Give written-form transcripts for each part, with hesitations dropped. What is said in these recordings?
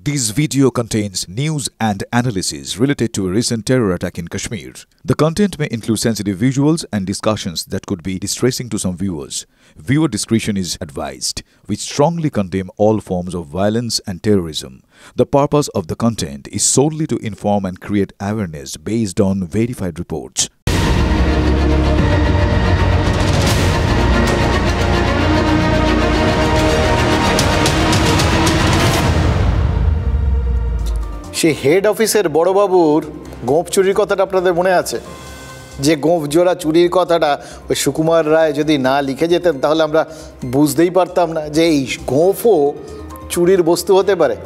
This video contains news and analysis related to a recent terror attack in Kashmir. The content may include sensitive visuals and discussions that could be distressing to some viewers. Viewer discretion is advised. We strongly condemn all forms of violence and terrorism. The purpose of the content is solely to inform and create awareness based on verified reports. সেই head অফিসের বড়বাবুর গোঁফ চুরির কথাটা আপনাদের মনে আছে? যে গোঁফ জোড়া চুরির কথাটা ওই সুকুমার রায় যদি না লিখে যেতেন তাহলে আমরা বুঝতেই পারতাম না যে এই গোঁফও চুরির বস্তু হতে পারে।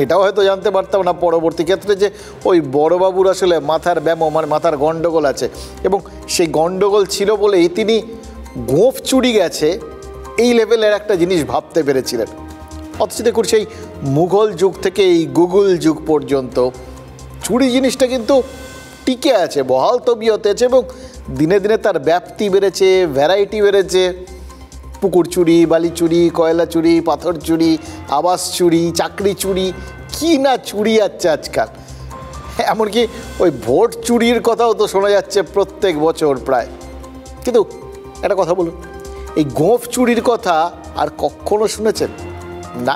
এটাও হয়তো জানতে পারতাম না পরবর্তী ক্ষেত্রে যে ওই বড়বাবুর আসলে মাথার ব্যামো মানে মাথার গণ্ডগোল আছে, এবং সেই গণ্ডগোল ছিল বলেই তিনি গোঁফ চুরি গেছে এই লেভেলের একটা জিনিস ভাবতে পেরেছিলেন। অথচ দেখুন সেই মুঘল যুগ থেকে এই গুগল যুগ পর্যন্ত চুরি জিনিসটা কিন্তু টিকে আছে, বহাল তবিয়তে আছে, এবং দিনে দিনে তার ব্যাপ্তি বেড়েছে, ভ্যারাইটি বেড়েছে। পুকুর চুরি, বালি চুরি, কয়লা চুরি, পাথর চুরি, আবাস চুরি, চাকরি চুরি, কি না চুরি যাচ্ছে আজকাল। এমনকি ওই ভোট চুরির কথাও তো শোনা যাচ্ছে প্রত্যেক বছর প্রায়। কিন্তু একটা কথা বলুন, এই গোঁফ চুরির কথা আর কখনো শুনেছেন? না,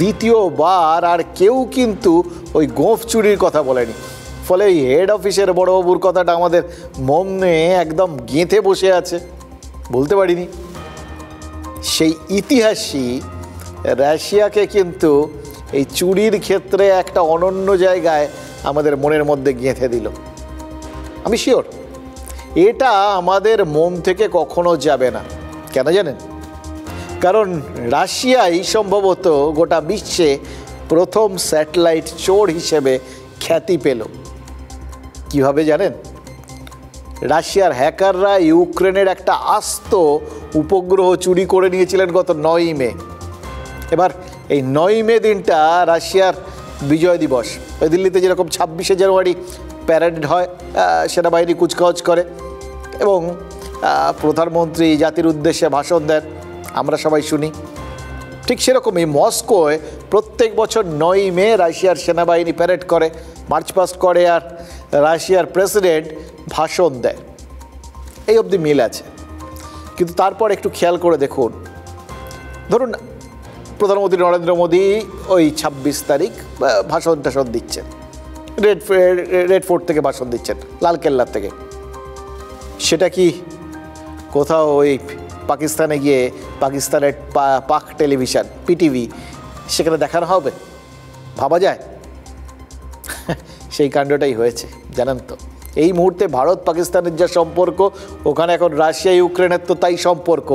দ্বিতীয়বার আর কেউ কিন্তু ওই গোঁফ চুরির কথা বলেনি। ফলে এই হেড অফিসের বড়বাবুর কথাটা আমাদের মনে একদম গেঁথে বসে আছে, বলতে পারিনি। সেই ইতিহাসই রাশিয়াকে কিন্তু এই চুরির ক্ষেত্রে একটা অনন্য জায়গায় আমাদের মনের মধ্যে গেঁথে দিল। আমি শিওর এটা আমাদের মন থেকে কখনো যাবে না। কেন জানেন? কারণ রাশিয়াই সম্ভবত গোটা বিশ্বে প্রথম স্যাটেলাইট চোর হিসেবে খ্যাতি পেল। কিভাবে জানেন? রাশিয়ার হ্যাকাররা ইউক্রেনের একটা আস্ত উপগ্রহ চুরি করে নিয়েছিলেন গত 9 মে। এবার এই 9 মে দিনটা রাশিয়ার বিজয় দিবস। ওই দিল্লিতে যেরকম 26শে জানুয়ারি প্যারেড হয়, সেনাবাহিনী কুচকাওয়াজ করে এবং প্রধানমন্ত্রী জাতির উদ্দেশ্যে ভাষণ দেন, আমরা সবাই শুনি। ঠিক সেরকমই মস্কোয় প্রত্যেক বছর 9 মে রাশিয়ার সেনাবাহিনী প্যারেড করে, মার্চ পাস্ট করে, আর রাশিয়ার প্রেসিডেন্ট ভাষণ দেয়। এই অবধি মিল আছে। কিন্তু তারপর একটু খেয়াল করে দেখুন, ধরুন প্রধানমন্ত্রী নরেন্দ্র মোদী ওই 26 তারিখ ভাষণ টাষণ দিচ্ছেন, রেড ফোর্ট থেকে ভাষণ দিচ্ছেন, লালকেল্লার থেকে। সেটা কি কোথাও ওই পাকিস্তানে গিয়ে পাকিস্তানের পাক টেলিভিশন পিটিভি সেখানে দেখানো হবে? ভাবা যায়? সেই কাণ্ডটাই হয়েছে, জানেন তো। এই মুহূর্তে ভারত পাকিস্তানের যা সম্পর্ক, ওখানে এখন রাশিয়া ইউক্রেনের তো তাই সম্পর্ক।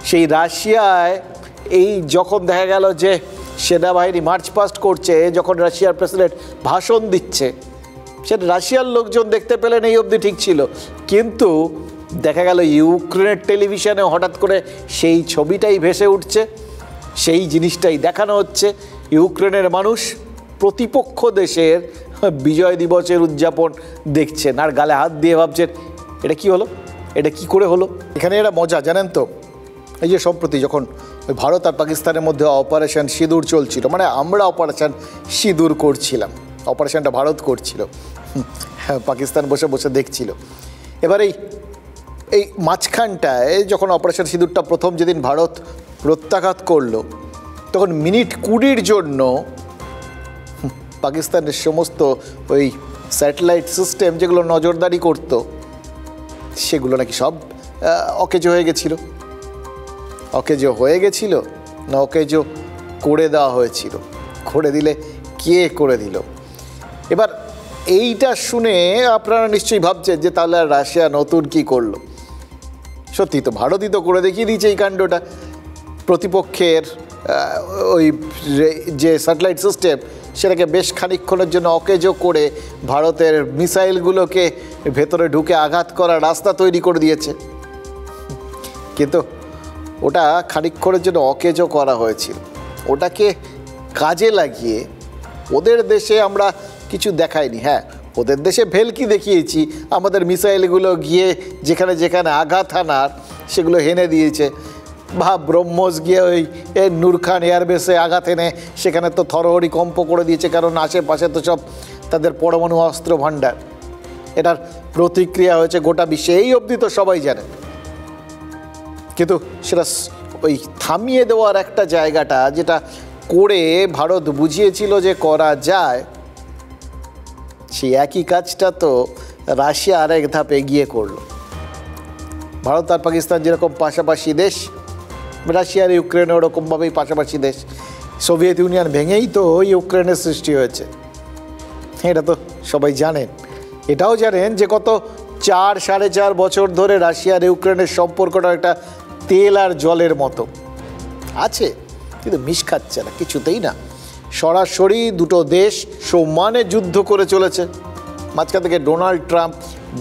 সেই রাশিয়ায় এই যখন দেখা গেল যে সেনাবাহিনী মার্চ পাস্ট করছে, যখন রাশিয়ার প্রেসিডেন্ট ভাষণ দিচ্ছে, সেটা রাশিয়ার লোকজন দেখতে পেলেন এই অবধি ঠিক ছিল। কিন্তু দেখা গেল ইউক্রেনের টেলিভিশনে হঠাৎ করে সেই ছবিটাই ভেসে উঠছে, সেই জিনিসটাই দেখানো হচ্ছে। ইউক্রেনের মানুষ প্রতিপক্ষ দেশের বিজয় দিবসের উদযাপন দেখছেন আর গালে হাত দিয়ে ভাবছেন এটা কি হলো, এটা কি করে হলো। এখানে এটা মজা, জানেন তো। এই যে সম্প্রতি যখন ওই ভারত আর পাকিস্তানের মধ্যে অপারেশন সিঁদুর চলছিল, মানে আমরা অপারেশন সিঁদুর করছিলাম, অপারেশনটা ভারত করছিল, পাকিস্তান বসে বসে দেখছিল। এবার এই মাঝখানটায় যখন অপারেশন সিঁদুরটা প্রথম যেদিন ভারত প্রত্যাঘাত করলো, তখন মিনিট 20-র জন্য পাকিস্তানের সমস্ত ওই স্যাটেলাইট সিস্টেম যেগুলো নজরদারি করতো সেগুলো নাকি সব অকেজো হয়ে গেছিল। অকেজো হয়ে গেছিল না অকেজো করে দেওয়া হয়েছিল? করে দিলে কে করে দিল? এবার এইটা শুনে আপনারা নিশ্চয়ই ভাবছেন যে তাহলে রাশিয়া নতুন কি করলো? সত্যি তো ভারতই তো করে দেখিয়ে দিয়েছে এই কাণ্ডটা। প্রতিপক্ষের ওই যে স্যাটেলাইট সিস্টেম সেটাকে বেশ খানিকক্ষণের জন্য অকেজো করে ভারতের মিসাইলগুলোকে ভেতরে ঢুকে আঘাত করার রাস্তা তৈরি করে দিয়েছে। কিন্তু ওটা খানিকক্ষণের জন্য অকেজো করা হয়েছিল। ওটাকে কাজে লাগিয়ে ওদের দেশে আমরা কিছু দেখাইনি। হ্যাঁ, ওদের দেশে ভেলকি দেখিয়েছি, আমাদের মিসাইলগুলো গিয়ে যেখানে যেখানে আঘাত হানার সেগুলো হেনে দিয়েছে। বা ব্রহ্মোস গিয়ে ওই নূর খান এয়ারবেসে আঘাত এনে সেখানে তো থরহরি কম্প করে দিয়েছে, কারণ আশেপাশে তো সব তাদের পরমাণু অস্ত্র ভাণ্ডার। এটার প্রতিক্রিয়া হয়েছে গোটা বিশ্বে, এই অবধি তো সবাই জানেন। কিন্তু সেটা ওই থামিয়ে দেওয়ার একটা জায়গাটা যেটা করে ভারত বুঝিয়েছিল যে করা যায়, সেই একই কাজটা তো রাশিয়া আরেক ধাপ এগিয়ে করলো। ভারত আর পাকিস্তান যেরকম পাশাপাশি দেশ, রাশিয়া আর ইউক্রেনও ওরকমভাবেই পাশাপাশি দেশ। সোভিয়েত ইউনিয়ন ভেঙেই তো ইউক্রেনের সৃষ্টি হয়েছে, এটা তো সবাই জানেন। এটাও জানেন যে গত 4-4.5 বছর ধরে রাশিয়া আর ইউক্রেনের সম্পর্কটা একটা তেল আর জলের মতো আছে, কিন্তু মিশ খাচ্ছে না কিছুতেই না। সরাসরি দুটো দেশ সমানে যুদ্ধ করে চলেছে। মাঝখান থেকে ডোনাল্ড ট্রাম্প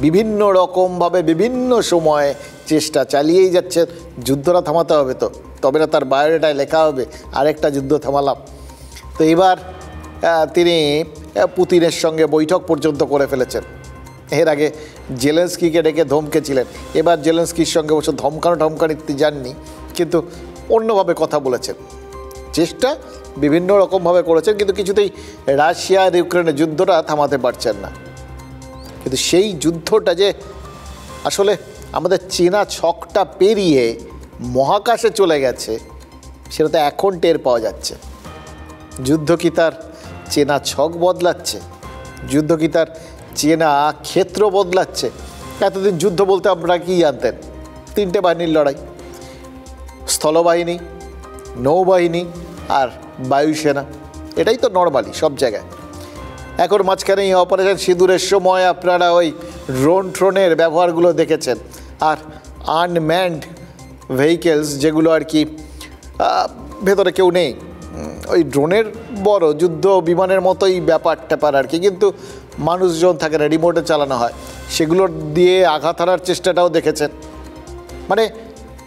বিভিন্ন রকমভাবে বিভিন্ন সময়ে চেষ্টা চালিয়েই যাচ্ছে যুদ্ধটা থামাতে হবে, তো তবে না তার বায়োডাটায় লেখা হবে আরেকটা যুদ্ধ থামালাম। তো এবার তিনি পুতিনের সঙ্গে বৈঠক পর্যন্ত করে ফেলেছেন। এর আগে জেলেন্সকিকে ডেকে ধমকেছিলেন, এবার জেলেন্সকির সঙ্গে অবশ্য ধমকানিতে যাননি, কিন্তু অন্যভাবে কথা বলেছেন। চেষ্টা বিভিন্ন রকমভাবে করেছেন, কিন্তু কিছুতেই রাশিয়া আর ইউক্রেনের যুদ্ধটা থামাতে পারছেন না। কিন্তু সেই যুদ্ধটা যে আসলে আমাদের চেনা ছকটা পেরিয়ে মহাকাশে চলে গেছে, সেটা তো এখন টের পাওয়া যাচ্ছে। যুদ্ধ কি তার চেনা ছক বদলাচ্ছে? যুদ্ধ কি তার চেনা ক্ষেত্র বদলাচ্ছে? এতদিন যুদ্ধ বলতে আপনারা কি জানতেন? 3টে বাহিনীর লড়াই, স্থলবাহিনী, নৌবাহিনী আর বায়ুসেনা, এটাই তো নর্মালি সব জায়গায়। এখন মাঝখানে এই অপারেশন সিঁদুরের সময় আপনারা ওই ড্রোনের ব্যবহারগুলো দেখেছেন, আর আনম্যান্ড ভেহিকেলস যেগুলো আর কি ভেতরে কেউ নেই, ওই ড্রোনের বড় যুদ্ধ বিমানের মতোই ব্যাপার ট্যাপার আর কি, কিন্তু মানুষজন থাকে না, রিমোটে চালানো হয়, সেগুলোর দিয়ে আঘাত হানার চেষ্টাটাও দেখেছেন। মানে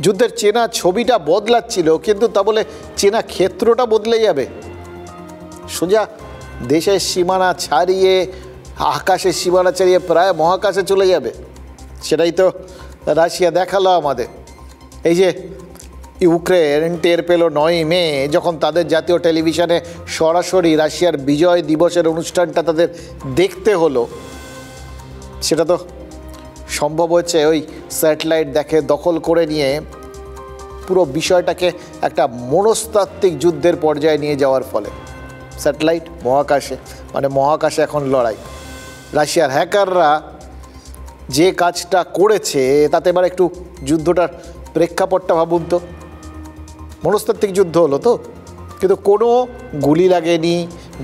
যুদ্ধের চেনা ছবিটা বদলাচ্ছিল, কিন্তু তা বলে চেনা ক্ষেত্রটা বদলে যাবে? সোজা দেশের সীমানা ছাড়িয়ে, আকাশের সীমানা ছাড়িয়ে প্রায় মহাকাশে চলে যাবে? সেটাই তো রাশিয়া দেখালো আমাদের। এই যে ইউক্রেন টের পেল 9ই মে, যখন তাদের জাতীয় টেলিভিশনে সরাসরি রাশিয়ার বিজয় দিবসের অনুষ্ঠানটা তাদের দেখতে হলো, সেটা তো সম্ভব হয়েছে ওই স্যাটেলাইট দেখে দখল করে নিয়ে পুরো বিষয়টাকে একটা মনস্তাত্ত্বিক যুদ্ধের পর্যায়ে নিয়ে যাওয়ার ফলে। স্যাটেলাইট মহাকাশে, মানে মহাকাশে এখন লড়াই। রাশিয়ার হ্যাকাররা যে কাজটা করেছে, তাতে এবার একটু যুদ্ধটার প্রেক্ষাপটটা ভাবুন তো। মনস্তাত্ত্বিক যুদ্ধ হলো তো, কিন্তু কোনো গুলি লাগেনি,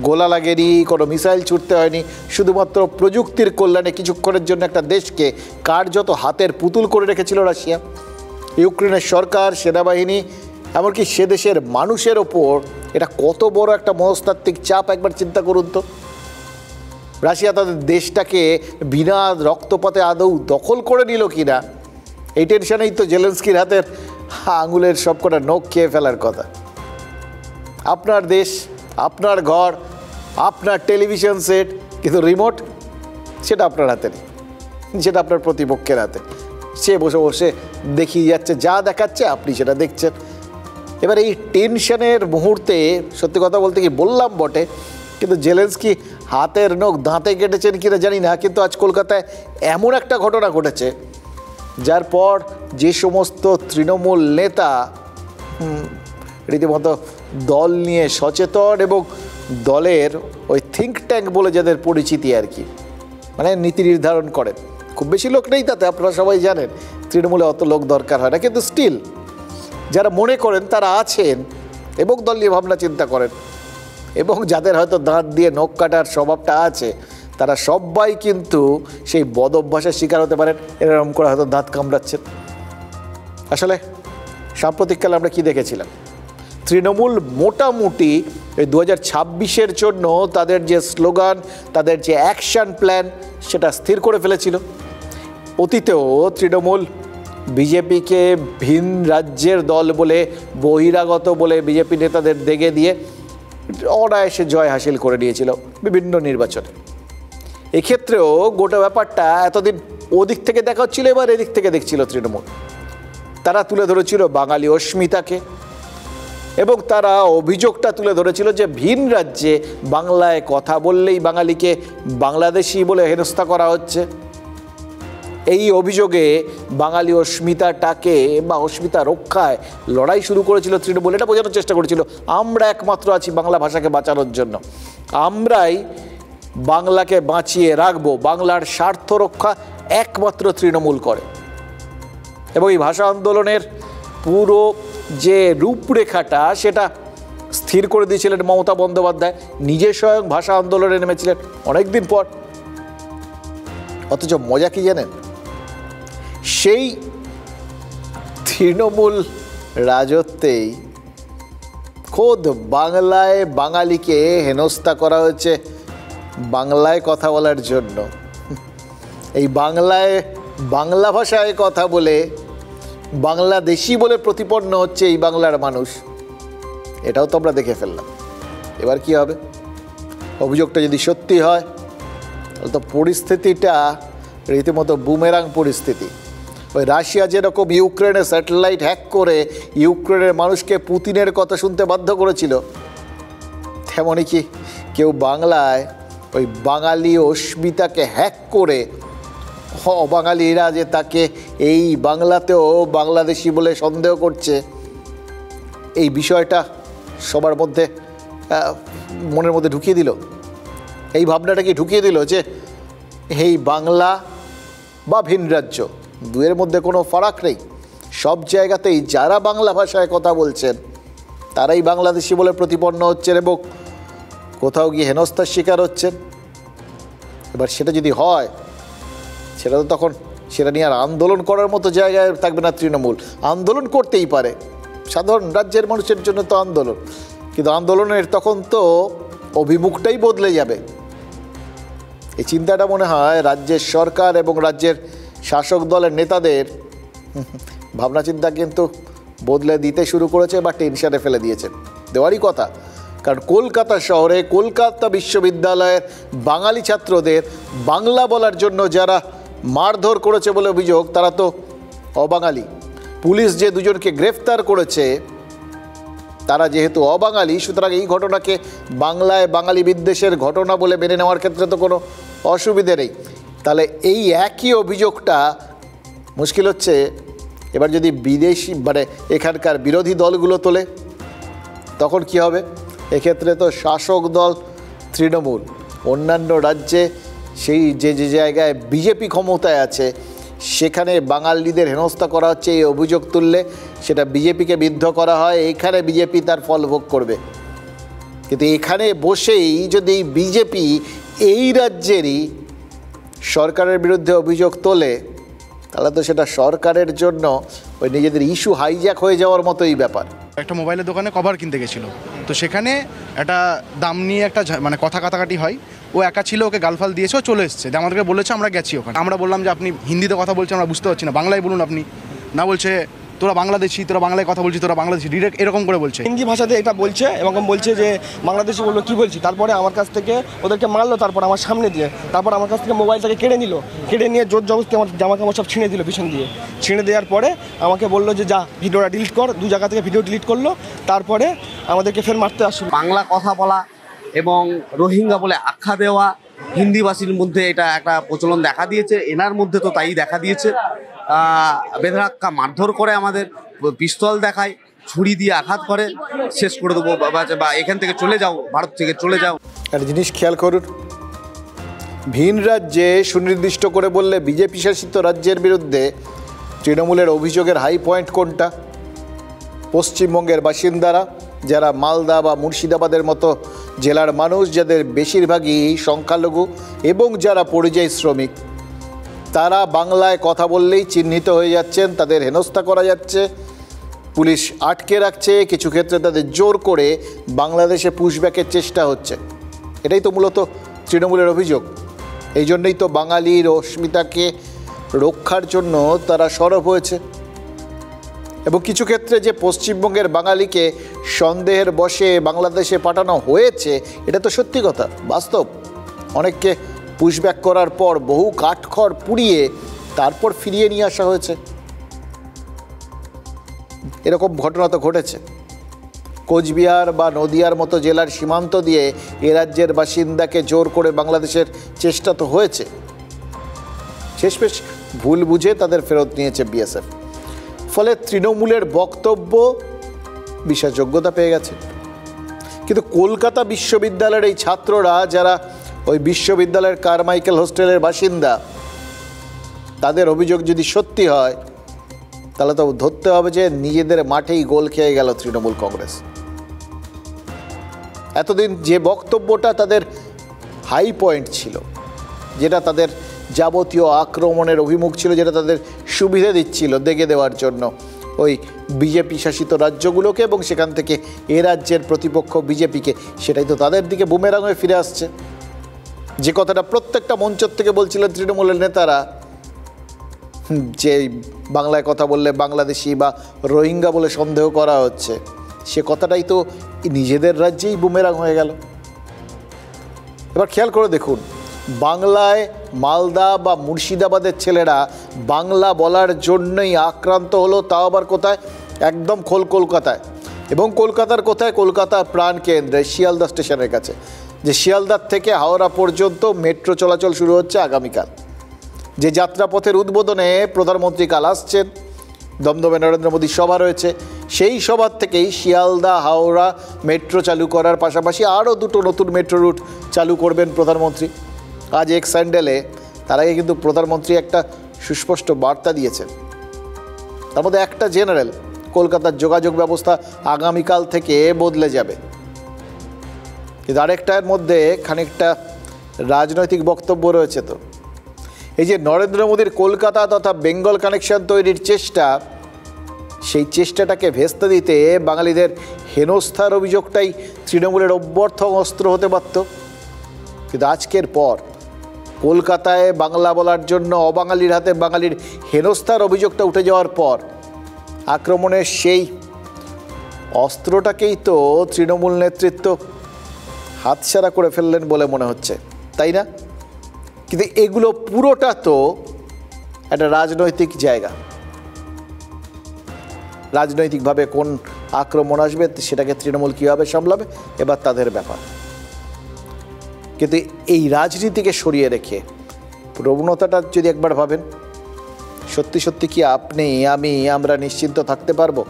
গোলা লাগেনি, কোনো মিসাইল ছুটতে হয়নি, শুধুমাত্র প্রযুক্তির কল্যাণে কিছুক্ষণের জন্য একটা দেশকে কার্যত হাতের পুতুল করে রেখেছিল রাশিয়া। ইউক্রেনের সরকার, সেনাবাহিনী, এমনকি সে দেশের মানুষের ওপর এটা কত বড় একটা মনস্তাত্ত্বিক চাপ, একবার চিন্তা করুন তো। রাশিয়া তাদের দেশটাকে বিনা রক্তপাতে আদৌ দখল করে নিল কিনা, এই টেনশনেই তো জেলেন্সকির হাতের আঙুলের সবকটা নখ খেয়ে ফেলার কথা। আপনার দেশ, আপনার ঘর, আপনার টেলিভিশন সেট, কিন্তু রিমোট সেটা আপনার হাতে নেই, সেটা আপনার প্রতিপক্ষের হাতে। সে বসে বসে দেখিয়ে যাচ্ছে, যা দেখাচ্ছে আপনি সেটা দেখছেন। এবার এই টেনশনের মুহূর্তে সত্যি কথা বলতে কি বললাম বটে, কিন্তু জেলেন্সকি হাতের নখ দাঁতে কেটেছেন কিনা জানি না, কিন্তু আজ কলকাতায় এমন একটা ঘটনা ঘটেছে যার পর যে সমস্ত তৃণমূল নেতা রীতিমতো দল নিয়ে সচেতন এবং দলের ওই থিঙ্ক ট্যাঙ্ক বলে যাদের পরিচিতি আর কি, মানে নীতি নির্ধারণ করেন, খুব বেশি লোক নেই তাতে, আপনারা সবাই জানেন তৃণমূলে অত লোক দরকার হয় না, কিন্তু স্টিল যারা মনে করেন তারা আছেন এবং দল নিয়ে ভাবনা চিন্তা করেন, এবং যাদের হয়তো দাঁত দিয়ে নখ কাটার স্বভাবটা আছে, তারা সবাই কিন্তু সেই বদ অভ্যাসের শিকার হতে পারেন। এরকম করে হয়তো দাঁত কামড়াচ্ছেন। আসলে সাম্প্রতিককালে আমরা কি দেখেছিলাম? তৃণমূল মোটামুটি এই 2026-এর জন্য তাদের যে স্লোগান, তাদের যে অ্যাকশন প্ল্যান, সেটা স্থির করে ফেলেছিল। অতীতেও তৃণমূল বিজেপিকে ভিন রাজ্যের দল বলে, বহিরাগত বলে বিজেপি নেতাদের দেগে দিয়ে অনায়াসে জয় হাসিল করে নিয়েছিল বিভিন্ন নির্বাচনে। এক্ষেত্রেও গোটা ব্যাপারটা এতদিন ওদিক থেকে দেখা হচ্ছিল, এবার এদিক থেকে দেখছিল তৃণমূল। তারা তুলে ধরেছিল বাঙালি অস্মিতাকে, এবং তারা অভিযোগটা তুলে ধরেছিল যে ভিন রাজ্যে বাংলায় কথা বললেই বাঙালিকে বাংলাদেশি বলে হেনস্থা করা হচ্ছে। এই অভিযোগে বাঙালি অস্মিতাটাকে বা অস্মিতা রক্ষায় লড়াই শুরু করেছিল তৃণমূল। এটা বোঝানোর চেষ্টা করেছিল আমরা একমাত্র আছি বাংলা ভাষাকে বাঁচানোর জন্য, আমরাই বাংলাকে বাঁচিয়ে রাখবো, বাংলার স্বার্থ রক্ষা একমাত্র তৃণমূল করে। এবং এই ভাষা আন্দোলনের পুরো যে রূপরেখাটা সেটা স্থির করে দিয়েছিলেন মমতা বন্দ্যোপাধ্যায়, নিজে স্বয়ং ভাষা আন্দোলনে নেমেছিলেন অনেকদিন পর। অথচ মজা কি জানেন, সেই তৃণমূল রাজত্বেই খোদ বাংলায় বাঙালিকে হেনস্থা করা হয়েছে বাংলায় কথা বলার জন্য। এই বাংলায় বাংলা ভাষায় কথা বলে বাংলাদেশি বলে প্রতিপন্ন হচ্ছে এই বাংলার মানুষ। এটাও তো আমরা দেখে ফেললাম। এবার কি হবে? অভিযোগটা যদি সত্যি হয় তাহলে তো পরিস্থিতিটা রীতিমতো বুমেরাং পরিস্থিতি। ওই রাশিয়া যেরকম ইউক্রেনের স্যাটেলাইট হ্যাক করে ইউক্রেনের মানুষকে পুতিনের কথা শুনতে বাধ্য করেছিল, তেমনই কি কেউ বাংলায় ওই বাঙালি অস্মিতাকে হ্যাক করে অবাঙালিরা যে তাকে এই বাংলাতেও বাংলাদেশি বলে সন্দেহ করছে, এই বিষয়টা সবার মধ্যে মনের মধ্যে ঢুকিয়ে দিল। এই ভাবনাটা কি ঢুকিয়ে দিল যে এই বাংলা বা ভিন রাজ্য দুয়ের মধ্যে কোনো ফারাক নেই, সব জায়গাতেই যারা বাংলা ভাষায় কথা বলছেন তারাই বাংলাদেশি বলে প্রতিপন্ন হচ্ছেন এবং কোথাও গিয়ে হেনস্থার শিকার হচ্ছেন। এবার সেটা যদি হয় সেটা তো তখন সেটা নিয়ে আর আন্দোলন করার মতো জায়গায় থাকবে না তৃণমূল। আন্দোলন করতেই পারে, সাধারণ রাজ্যের মানুষের জন্য তো আন্দোলন, কিন্তু আন্দোলনের তখন তো অভিমুখটাই বদলে যাবে। এই চিন্তাটা মনে হয় রাজ্যের সরকার এবং রাজ্যের শাসক দলের নেতাদের ভাবনা চিন্তা কিন্তু বদলে দিতে শুরু করেছে বা টেনশনে ফেলে দিয়েছে, দেওয়ারই কথা। কারণ কলকাতা শহরে কলকাতা বিশ্ববিদ্যালয়ের বাঙালি ছাত্রদের বাংলা বলার জন্য যারা মারধর করেছে বলে অভিযোগ, তারা তো অবাঙালি। পুলিশ যে দুজনকে গ্রেফতার করেছে তারা যেহেতু অবাঙালি, সুতরাং এই ঘটনাকে বাংলায় বাঙালি বিদ্বেষের ঘটনা বলে মেনে নেওয়ার ক্ষেত্রে তো কোনো অসুবিধে নেই। তাহলে এই একই অভিযোগটা মুশকিল হচ্ছে এবার যদি বিদেশি মানে এখানকার বিরোধী দলগুলো তোলে, তখন কি হবে? এক্ষেত্রে তো শাসক দল তৃণমূল, অন্যান্য রাজ্যে সেই যে যে জায়গায় বিজেপি ক্ষমতায় আছে সেখানে বাঙালিদের হেনস্থা করা হচ্ছে এই অভিযোগ তুললে সেটা বিজেপিকে বিদ্ধ করা হয়, এখানে বিজেপি তার ফল ভোগ করবে। কিন্তু এখানে বসেই যদি বিজেপি এই রাজ্যেরই সরকারের বিরুদ্ধে অভিযোগ তোলে তাহলে তো সেটা সরকারের জন্য ওই নিজেদের ইস্যু হাইজ্যাক হয়ে যাওয়ার মতোই ব্যাপার। একটা মোবাইলের দোকানে কভার কিনতে গেছিলো, তো সেখানে একটা দাম নিয়ে একটা মানে কথা কাটাকাটি হয়। ও একা ছিল, ওকে গালফাল দিয়েছে, ও চলে এসছে, আমাদেরকে বলেছে আমরা গেছি ওখানে। আমরা বললাম যে আপনি হিন্দিতে কথা বলছেন আমরা বুঝতে পারছি না, বাংলায় বলুন আপনি। না, বলছে তোরা বাংলাদেশি, তোরা বাংলায় কথা বলছিস, তোরা বাংলাদেশি, ডিরেক্ট এরকম করে বলছে, হিন্দি ভাষাতে এটা বলছে এবং বলছে যে বাংলাদেশি বললো কী বলছি। তারপরে আমার কাছ থেকে ওদেরকে মারলো, তারপর আমার সামনে দিয়ে, তারপর আমার কাছ থেকে মোবাইলটাকে কেড়ে নিল, কেড়ে নিয়ে জোর জবরদস্তি আমার জামা কাপড় সব ছিঁড়ে দিল পিছন দিয়ে। ছিঁড়ে দেওয়ার পরে আমাকে বললো যে যা ভিডিওটা ডিলিট কর, দু জায়গা থেকে ভিডিও ডিলিট করলো, তারপরে আমাদেরকে ফের মারতে আসলো। বাংলা কথা বলা এবং রোহিঙ্গা বলে আখ্যা দেওয়া হিন্দিভাষীর মধ্যে এটা একটা প্রচলন দেখা দিয়েছে, এনার মধ্যে তো তাই দেখা দিয়েছে। বেধড়াক্কা মারধর করে, আমাদের পিস্তল দেখায়, ছুরি দিয়ে আঘাত করে, শেষ করে দেবো বা এখান থেকে চলে যাও, ভারত থেকে চলে যাও। একটা জিনিস খেয়াল করুন, ভিন রাজ্যে সুনির্দিষ্ট করে বললে বিজেপি শাসিত রাজ্যের বিরুদ্ধে তৃণমূলের অভিযোগের হাই পয়েন্ট কোনটা? পশ্চিমবঙ্গের বাসিন্দারা যারা মালদা বা মুর্শিদাবাদের মতো জেলার মানুষ, যাদের বেশিরভাগই সংখ্যালঘু এবং যারা পরিযায়ী শ্রমিক, তারা বাংলায় কথা বললেই চিহ্নিত হয়ে যাচ্ছেন, তাদের হেনস্থা করা যাচ্ছে, পুলিশ আটকে রাখছে, কিছু ক্ষেত্রে তাদের জোর করে বাংলাদেশে পুশব্যাকের চেষ্টা হচ্ছে। এটাই তো মূলত তৃণমূলের অভিযোগ। এই জন্যই তো বাঙালির অস্মিতাকে রক্ষার জন্য তারা সরব হয়েছে। এবং কিছু ক্ষেত্রে যে পশ্চিমবঙ্গের বাঙালিকে সন্দেহের বশে বাংলাদেশে পাঠানো হয়েছে, এটা তো সত্যি কথা, বাস্তব। অনেককে পুশব্যাক করার পর বহু কাঠখড় পুড়িয়ে তারপর ফিরিয়ে নিয়ে আসা হয়েছে। এরকম ঘটনা তো ঘটেছে। কোচবিহার বা নদিয়ার মতো জেলার সীমান্ত দিয়ে এ রাজ্যের বাসিন্দাকে জোর করে বাংলাদেশের চেষ্টা তো হয়েছে। শেষমেশ ভুল বুঝে তাদের ফেরত নিয়েছে বিএসএফ। ফলে তৃণমূলের বক্তব্য বিশ্বাসযোগ্যতা পেয়ে গেছে। কিন্তু কলকাতা বিশ্ববিদ্যালয়ের এই ছাত্ররা, যারা ওই বিশ্ববিদ্যালয়ের কারমাইকেল হোস্টেলের বাসিন্দা, তাদের অভিযোগ যদি সত্যি হয় তাহলে তো ধরতে হবে যে নিজেদের মাঠেই গোল খেয়ে গেল তৃণমূল কংগ্রেস। এতদিন যে বক্তব্যটা তাদের হাই পয়েন্ট ছিল, যেটা তাদের যাবতীয় আক্রমণের অভিমুখ ছিল, যেটা তাদের সুবিধা দিচ্ছিল দেগে দেওয়ার জন্য ওই বিজেপি শাসিত রাজ্যগুলোকে এবং সেখান থেকে এ রাজ্যের প্রতিপক্ষ বিজেপিকে, সেটাই তো তাদের দিকে বুমেরাং হয়ে ফিরে আসছে। যে কথাটা প্রত্যেকটা মঞ্চের থেকে বলছিলেন তৃণমূলের নেতারা, যে বাংলায় কথা বললে বাংলাদেশি বা রোহিঙ্গা বলে সন্দেহ করা হচ্ছে, সে কথাটাই তো নিজেদের রাজ্যেই বুমেরাং হয়ে গেল। এবার খেয়াল করে দেখুন, বাংলায় মালদা বা মুর্শিদাবাদের ছেলেরা বাংলা বলার জন্যই আক্রান্ত হলো, তাও আবার কোথায়? একদম কলকাতায়। এবং কলকাতার কোথায়? কলকাতার প্রাণকেন্দ্রে শিয়ালদা স্টেশনের কাছে, যে শিয়ালদার থেকে হাওড়া পর্যন্ত মেট্রো চলাচল শুরু হচ্ছে আগামীকাল। যে যাত্রাপথের উদ্বোধনে প্রধানমন্ত্রী কাল আসছেন, দমদমে নরেন্দ্র মোদীর সভা রয়েছে, সেই সভার থেকেই শিয়ালদা হাওড়া মেট্রো চালু করার পাশাপাশি আরও দুটো নতুন মেট্রো রুট চালু করবেন প্রধানমন্ত্রী। আজ এক স্যান্ডেলে তার আগে কিন্তু প্রধানমন্ত্রী একটা সুস্পষ্ট বার্তা দিয়েছেন। তার মধ্যে একটা জেনারেল, কলকাতার যোগাযোগ ব্যবস্থা আগামীকাল থেকে বদলে যাবে। কিন্তু আরেকটার মধ্যে খানিকটা রাজনৈতিক বক্তব্য রয়েছে। তো এই যে নরেন্দ্র মোদীর কলকাতা তথা বেঙ্গল কানেকশন তৈরির চেষ্টা, সেই চেষ্টাটাকে ভেস্তে দিতে বাঙালিদের হেনস্থার অভিযোগটাই তৃণমূলের অভ্যর্থক অস্ত্র হতে পারত। কিন্তু আজকের পর কলকাতায় বাংলা বলার জন্য অবাঙালির হাতে বাঙালির হেনস্থার অভিযোগটা উঠে যাওয়ার পর আক্রমণের সেই অস্ত্রটাকেই তো তৃণমূল নেতৃত্ব হাতছাড়া করে ফেললেন বলে মনে হচ্ছে, তাই না? কিন্তু এগুলো পুরোটা তো একটা রাজনৈতিক জায়গা। রাজনৈতিকভাবে কোন আক্রমণ আসবে সেটাকে তৃণমূল কীভাবে সামলাবে এবার তাদের ব্যাপার। কিন্তু এই রাজনীতিকে সরিয়ে রেখে প্রবণতাটা যদি একবার ভাবেন, সত্যি সত্যি কি আপনি আমরা নিশ্চিন্ত থাকতে পারবো?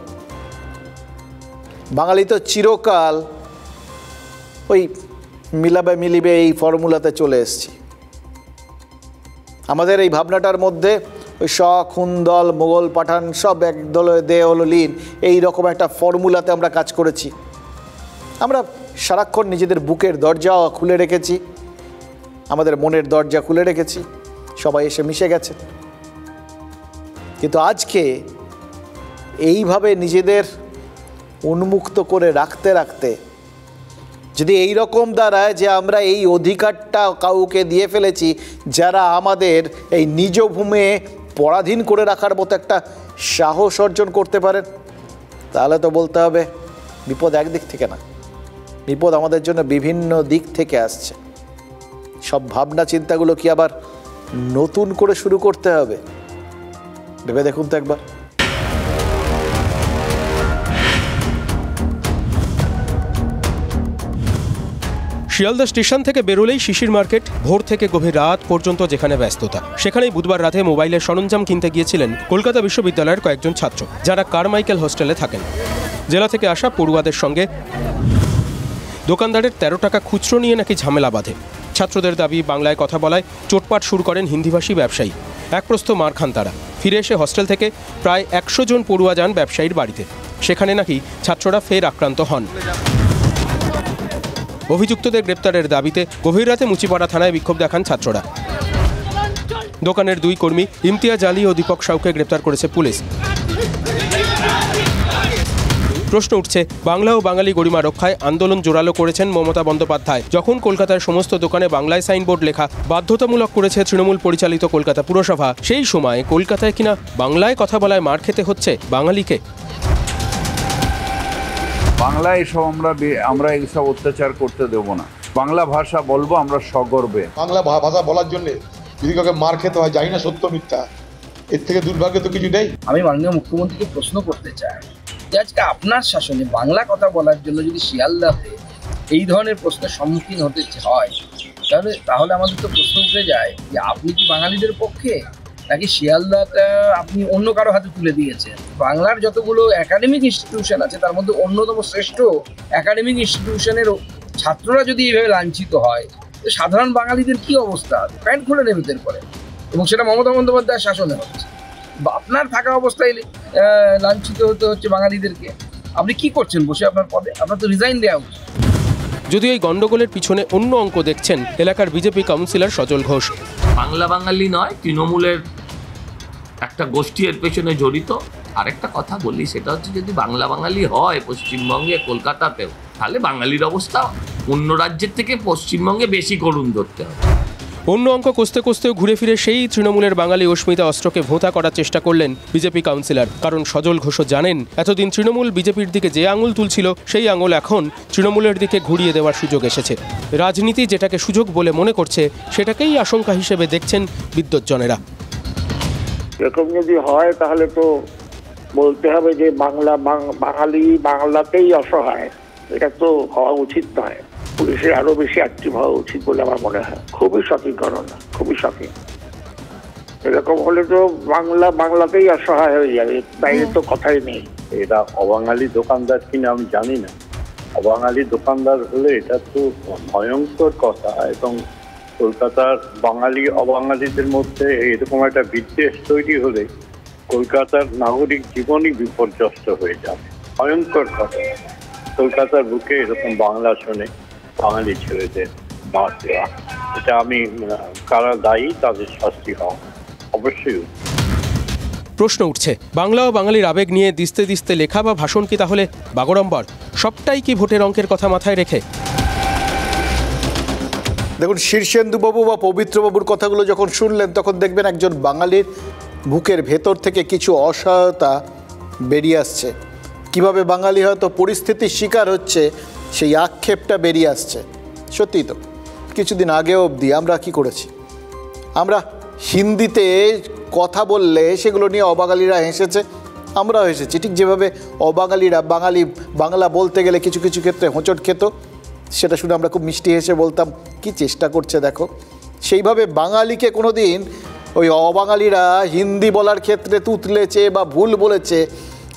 বাঙালি তো চিরকাল ওই মিলিবে এই ফর্মুলাতে চলে এসেছি। আমাদের এই ভাবনাটার মধ্যে ওই খুন দল, মোগল পাঠান সব এক দলে দে হলো লীন, এই রকম একটা ফর্মুলাতে আমরা কাজ করেছি। আমরা সারাক্ষণ নিজেদের বুকের দরজা খুলে রেখেছি, আমাদের মনের দরজা খুলে রেখেছি, সবাই এসে মিশে গেছে। কিন্তু আজকে এইভাবে নিজেদের উন্মুক্ত করে রাখতে রাখতে যদি এই রকম দাঁড়ায় যে আমরা এই অধিকারটা কাউকে দিয়ে ফেলেছি যারা আমাদের এই নিজ ভূমে পরাধীন করে রাখার মতো একটা সাহস অর্জন করতে পারেন, তাহলে তো বলতে হবে বিপদ একদিক থেকে না, বিপদ আমাদের জন্য বিভিন্ন দিক থেকে আসছে। সব ভাবনা চিন্তাগুলো কি আবার নতুন করে শুরু করতে হবে? ভেবে দেখুন তো একবার। শিয়ালদা স্টেশন থেকে বেরোলেই শিশির মার্কেট, ভোর থেকে গভীর রাত পর্যন্ত যেখানে ব্যস্ততা, সেখানেই বুধবার রাতে মোবাইলের সরঞ্জাম কিনতে গিয়েছিলেন কলকাতা বিশ্ববিদ্যালয়ের কয়েকজন ছাত্র, যারা কারমাইকেল হোস্টেলে থাকেন। জেলা থেকে আসা পড়ুয়াদের সঙ্গে দোকানদারের 13 টাকা খুচরো নিয়ে নাকি ঝামেলা বাঁধে। ছাত্রদের দাবি, বাংলায় কথা বলায় চোটপাট শুরু করেন হিন্দিভাষী ব্যবসায়ী। এক প্রস্থ মার খান তারা। ফিরে এসে হোস্টেল থেকে প্রায় 100 জন পড়ুয়া যান ব্যবসায়ীর বাড়িতে। সেখানে নাকি ছাত্ররা ফের আক্রান্ত হন। অভিযুক্তদের গ্রেপ্তারের দাবিতে গভীর রাতে মুচিপাড়া থানায় বিক্ষোভ দেখান ছাত্ররা। দোকানের 2 কর্মী ইমতিয়াজ আলী ও দীপক সাউকে গ্রেপ্তার করেছে পুলিশ। প্রশ্ন উঠছে, বাংলা ও বাঙালি গরিমা রক্ষায় আন্দোলন জোরালো করেছেন মমতা বন্দ্যোপাধ্যায়। যখন কলকাতার সমস্ত দোকানে বাংলায় সাইনবোর্ড লেখা বাধ্যতামূলক করেছে তৃণমূল পরিচালিত কলকাতা পুরসভা, সেই সময় কলকাতায় কিনা বাংলায় কথা বলায় মার খেতে হচ্ছে বাঙালিকে। বাংলা এসব আমরা এইসব অত্যাচার করতে দেব না। বাংলা ভাষা বলবো আমরা সগর্বে। বাংলা ভাষা বলার জন্য যদি কাউকে মার খেতে হয়, জানি না সত্য মিথ্যা, এর থেকে দুর্ভাগ্য তো কিছু নেই। আমি মাননীয় মুখ্যমন্ত্রীকে প্রশ্ন করতে চাই, যে আজকে আপনার শাসনে বাংলা কথা বলার জন্য যদি শিয়ালদাতে এই ধরনের প্রশ্নের সম্মুখীন হতে হয়, তাহলে আমাদের তো প্রশ্ন উঠে যায় যে আপনি কি বাঙালিদের পক্ষে, নাকি শিয়ালদাটা আপনি অন্য কারো হাতে তুলে দিয়েছেন? বাংলার যতগুলো একাডেমিক ইনস্টিটিউশন আছে তার মধ্যে অন্যতম শ্রেষ্ঠ একাডেমিক ইনস্টিটিউশনের ছাত্ররা যদি এইভাবে লাঞ্ছিত হয়, তো সাধারণ বাঙালিদের কি অবস্থা? প্যান্ট খুলে নেবে এরপরে, এবং সেটা মমতা বন্দ্যোপাধ্যায়ের শাসনে হচ্ছে। আপনার থাকা অবস্থায় লাঞ্ছিত হতে হচ্ছে বাঙালিদেরকে। আপনি কি করছেন বসে আপনার পদে? আপনার তো রিজাইন দেওয়া উচিত। যদিও এই গন্ডগোলের পিছনে অন্য অঙ্ক দেখছেন এলাকার বিজেপি কাউন্সিলর সজল ঘোষ। বাংলা বাঙালি নয়, তৃণমূলের একটা গোষ্ঠী এর পেছনে জড়িত। আরেকটা কথা বলি, সেটা হচ্ছে যদি বাংলা বাঙালি হয় পশ্চিমবঙ্গে, কলকাতাতেও, তাহলে বাঙালির অবস্থা অন্য রাজ্যের থেকে পশ্চিমবঙ্গে বেশি করুণ ধরতে হবে। অন্য অঙ্ক কষতে কষতেও ঘুরে ফিরে সেই তৃণমূলের বাঙালি অস্মিতা অস্ত্রকে ভোঁতা করার চেষ্টা করলেন বিজেপি কাউন্সিলর। কারণ সজল ঘোষও জানেন এতদিন তৃণমূল বিজেপির দিকে যে আঙুল তুলছিল সেই আঙুল এখন তৃণমূলের দিকে ঘুরিয়ে দেওয়ার সুযোগ এসেছে। রাজনীতি যেটাকে সুযোগ বলে মনে করছে সেটাকেই আশঙ্কা হিসেবে দেখছেন বিদ্বজ্জনেরা। এরকম যদি হয় তাহলে তো বলতে হবে যে বাঙালি বাংলাতেই অসহায়। এটা তো হওয়া উচিত নয়। পুলিশের আরো বেশি অ্যাক্টিভ হওয়া উচিত বলে আমার মনে হয়। খুবই শকিং ঘটনা, খুবই শকিং। এরকম হলে তো বাংলাতেই অসহায় হয়ে যাবে, বাইরে তো কথাই নেই। এটা অবাঙালি দোকানদার কিনা আমি জানি না, অবাঙালি দোকানদার হলে এটা তো ভয়ঙ্কর কথা। এবং কলকাতার বাঙালি অবাঙালিদের মধ্যে এরকম একটা বিদ্বেষ তৈরি হলে কলকাতার নাগরিক জীবনই বিপর্যস্ত হয়ে যাবে। ভয়ঙ্কর কথা। কলকাতার বুকে এরকম বাংলা শুনে বাঙালি ছেলেদের বাদ দেওয়া, এটা আমি কারা দায়ী তাদের শাস্তি হওয়া অবশ্যই। প্রশ্ন উঠছে, বাংলা ও বাঙালির আবেগ নিয়ে দিস্তে দিস্তে লেখা বা ভাষণ কি তাহলে বাগড়ম্বর? সবটাই কি ভোটের অঙ্কের কথা মাথায় রেখে? দেখুন, শীর্ষেন্দুবাবু বা পবিত্রবাবুর কথাগুলো যখন শুনলেন তখন দেখবেন একজন বাঙালির বুকের ভেতর থেকে কিছু অসহায়তা বেরিয়ে আসছে। কিভাবে বাঙালি হয়তো পরিস্থিতির শিকার হচ্ছে সেই আক্ষেপটা বেরিয়ে আসছে। সত্যিই তো, কিছুদিন আগে অবধি আমরা কি করেছি? আমরা হিন্দিতে কথা বললে সেগুলো নিয়ে অবাঙালিরা হেসেছে, আমরাও হেসেছি। ঠিক যেভাবে অবাঙালিরা বাংলা বলতে গেলে কিছু কিছু ক্ষেত্রে হোঁচট খেত, সেটা শুনে আমরা খুব মিষ্টি হেসে বলতাম কি চেষ্টা করছে দেখো। সেইভাবে বাঙালিকে কোনো দিন ওই অবাঙালিরা হিন্দি বলার ক্ষেত্রে তুতলেছে বা ভুল বলেছে,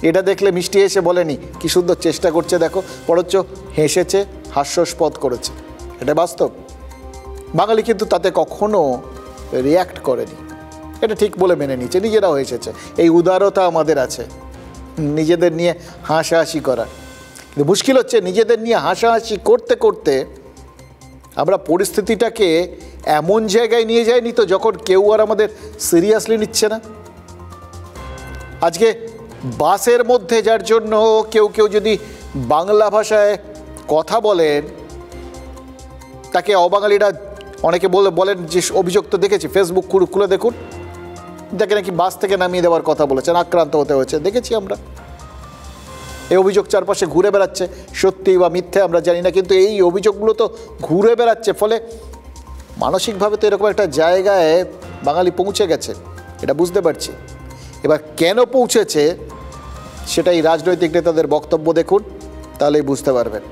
এটা দেখলে মিষ্টি হেসে বলেনি কি সুন্দর চেষ্টা করছে দেখো, বরঞ্চ হেসেছে, হাস্যাস্পদ করেছে। এটা বাস্তব। বাঙালি কিন্তু তাতে কখনো রিয়্যাক্ট করেনি, এটা ঠিক বলে মেনে নিচ্ছে, নিজেরাও এসেছে। এই উদারতা আমাদের আছে নিজেদের নিয়ে হাসাহাসি করার। কিন্তু মুশকিল হচ্ছে নিজেদের নিয়ে হাসাহাসি করতে করতে আমরা পরিস্থিতিটাকে এমন জায়গায় নিয়ে যাইনি তো যখন কেউ আর আমাদের সিরিয়াসলি নিচ্ছে না। আজকে বাসের মধ্যে যার জন্য কেউ যদি বাংলা ভাষায় কথা বলেন তাকে অবাঙালিরা অনেকে বলেন যে অভিযোগ তো দেখেছি, ফেসবুক খুলে দেখুন, দেখে নাকি বাস থেকে নামিয়ে দেওয়ার কথা বলেছেন, আক্রান্ত হতে হয়েছে, দেখেছি আমরা। এই অভিযোগ চারপাশে ঘুরে বেড়াচ্ছে, সত্যি বা মিথ্যে আমরা জানি না, কিন্তু এই অভিযোগগুলো তো ঘুরে বেড়াচ্ছে। ফলে মানসিকভাবে তো এরকম একটা জায়গায় বাঙালি পৌঁছে গেছে, এটা বুঝতে পারছি। এবার কেন পৌঁছেছে সেটাই রাজনৈতিক নেতাদের বক্তব্য দেখুন, তাহলেই বুঝতে পারবেন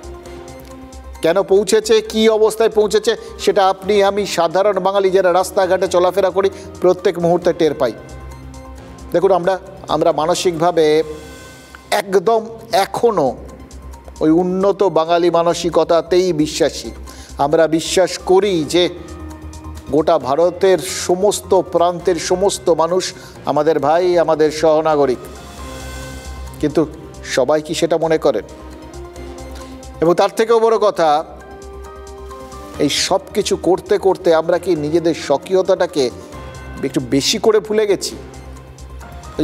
কেন পৌঁছেছে, কি অবস্থায় পৌঁছেছে। সেটা আপনি আমি সাধারণ বাঙালি যারা রাস্তাঘাটে চলাফেরা করি প্রত্যেক মুহূর্তে টের পাই। দেখুন, আমরা মানসিকভাবে একদম এখনও ওই উন্নত বাঙালি মানসিকতাতেই বিশ্বাসী। আমরা বিশ্বাস করি যে গোটা ভারতের সমস্ত প্রান্তের সমস্ত মানুষ আমাদের ভাই, আমাদের সহনাগরিক। কিন্তু সবাই কি সেটা মনে করেন? এবং তার থেকেও বড় কথা, এই সব কিছু করতে করতে আমরা কি নিজেদের স্বকীয়তাটাকে একটু বেশি করে ভুলে গেছি?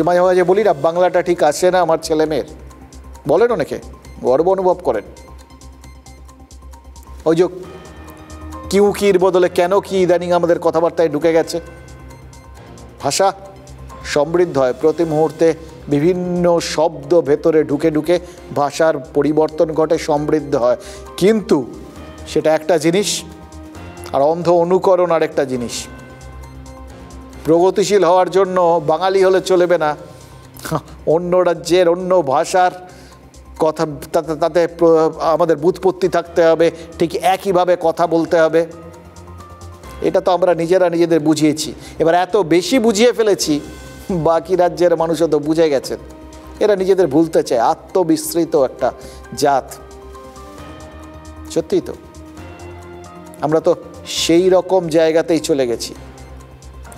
মাঝে মাঝে বলি না, বাংলাটা ঠিক আসে না আমার ছেলে মেয়ের, বলেন অনেকে, গর্ব অনুভব করেন। ওই যে কিউ কির বদলে কেন কি ইদানিং আমাদের কথাবার্তায় ঢুকে গেছে। ভাষা সমৃদ্ধ হয়, প্রতি মুহূর্তে বিভিন্ন শব্দ ভেতরে ঢুকে ঢুকে ভাষার পরিবর্তন ঘটে, সমৃদ্ধ হয়। কিন্তু সেটা একটা জিনিস, আর অন্ধ অনুকরণ আর একটা জিনিস। প্রগতিশীল হওয়ার জন্য বাঙালি হলে চলবে না, অন্য রাজ্যের অন্য ভাষার কথা তাতে আমাদের ব্যুৎপত্তি থাকতে হবে, ঠিক একইভাবে কথা বলতে হবে। এটা তো আমরা নিজেদের বুঝিয়েছি। এবার এত বেশি বুঝিয়ে ফেলেছি, বাকি রাজ্যের মানুষও তো বুঝে গেছেন। এরা নিজেদের ভুলতে চায়, আত্মবিস্মৃত একটা জাত। সত্যিই তো আমরা তো সেই রকম জায়গাতেই চলে গেছি।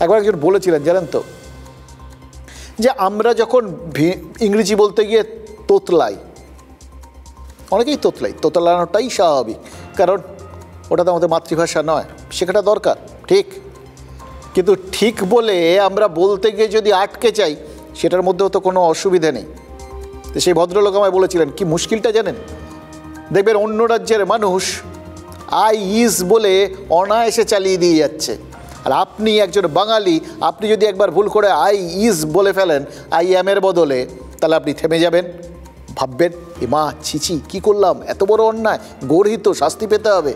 একবার একজন বলেছিলেন জানেন তো, যে আমরা যখন ইংরেজি বলতে গিয়ে তোতলাই, অনেকেই তোতলানোটাই স্বাভাবিক, কারণ ওটা তো আমাদের মাতৃভাষা নয়, শেখাটা দরকার, ঠিক। কিন্তু ঠিক বলে আমরা বলতে গিয়ে যদি আটকে যাই, সেটার মধ্যেও তো কোনো অসুবিধে নেই। তো সেই ভদ্রলোক আমায় বলেছিলেন, কি মুশকিলটা জানেন, দেখবেন অন্য রাজ্যের মানুষ আই ইজ বলে অনায়াসে চালিয়ে দিয়ে যাচ্ছে, আর আপনি একজন বাঙালি, আপনি যদি একবার ভুল করে আই ইজ বলে ফেলেন আই অ্যামের বদলে, তাহলে আপনি থেমে যাবেন, ভাববেন এ মা ছিছি কী করলাম, এত বড় অন্যায়, গর্হিত, শাস্তি পেতে হবে।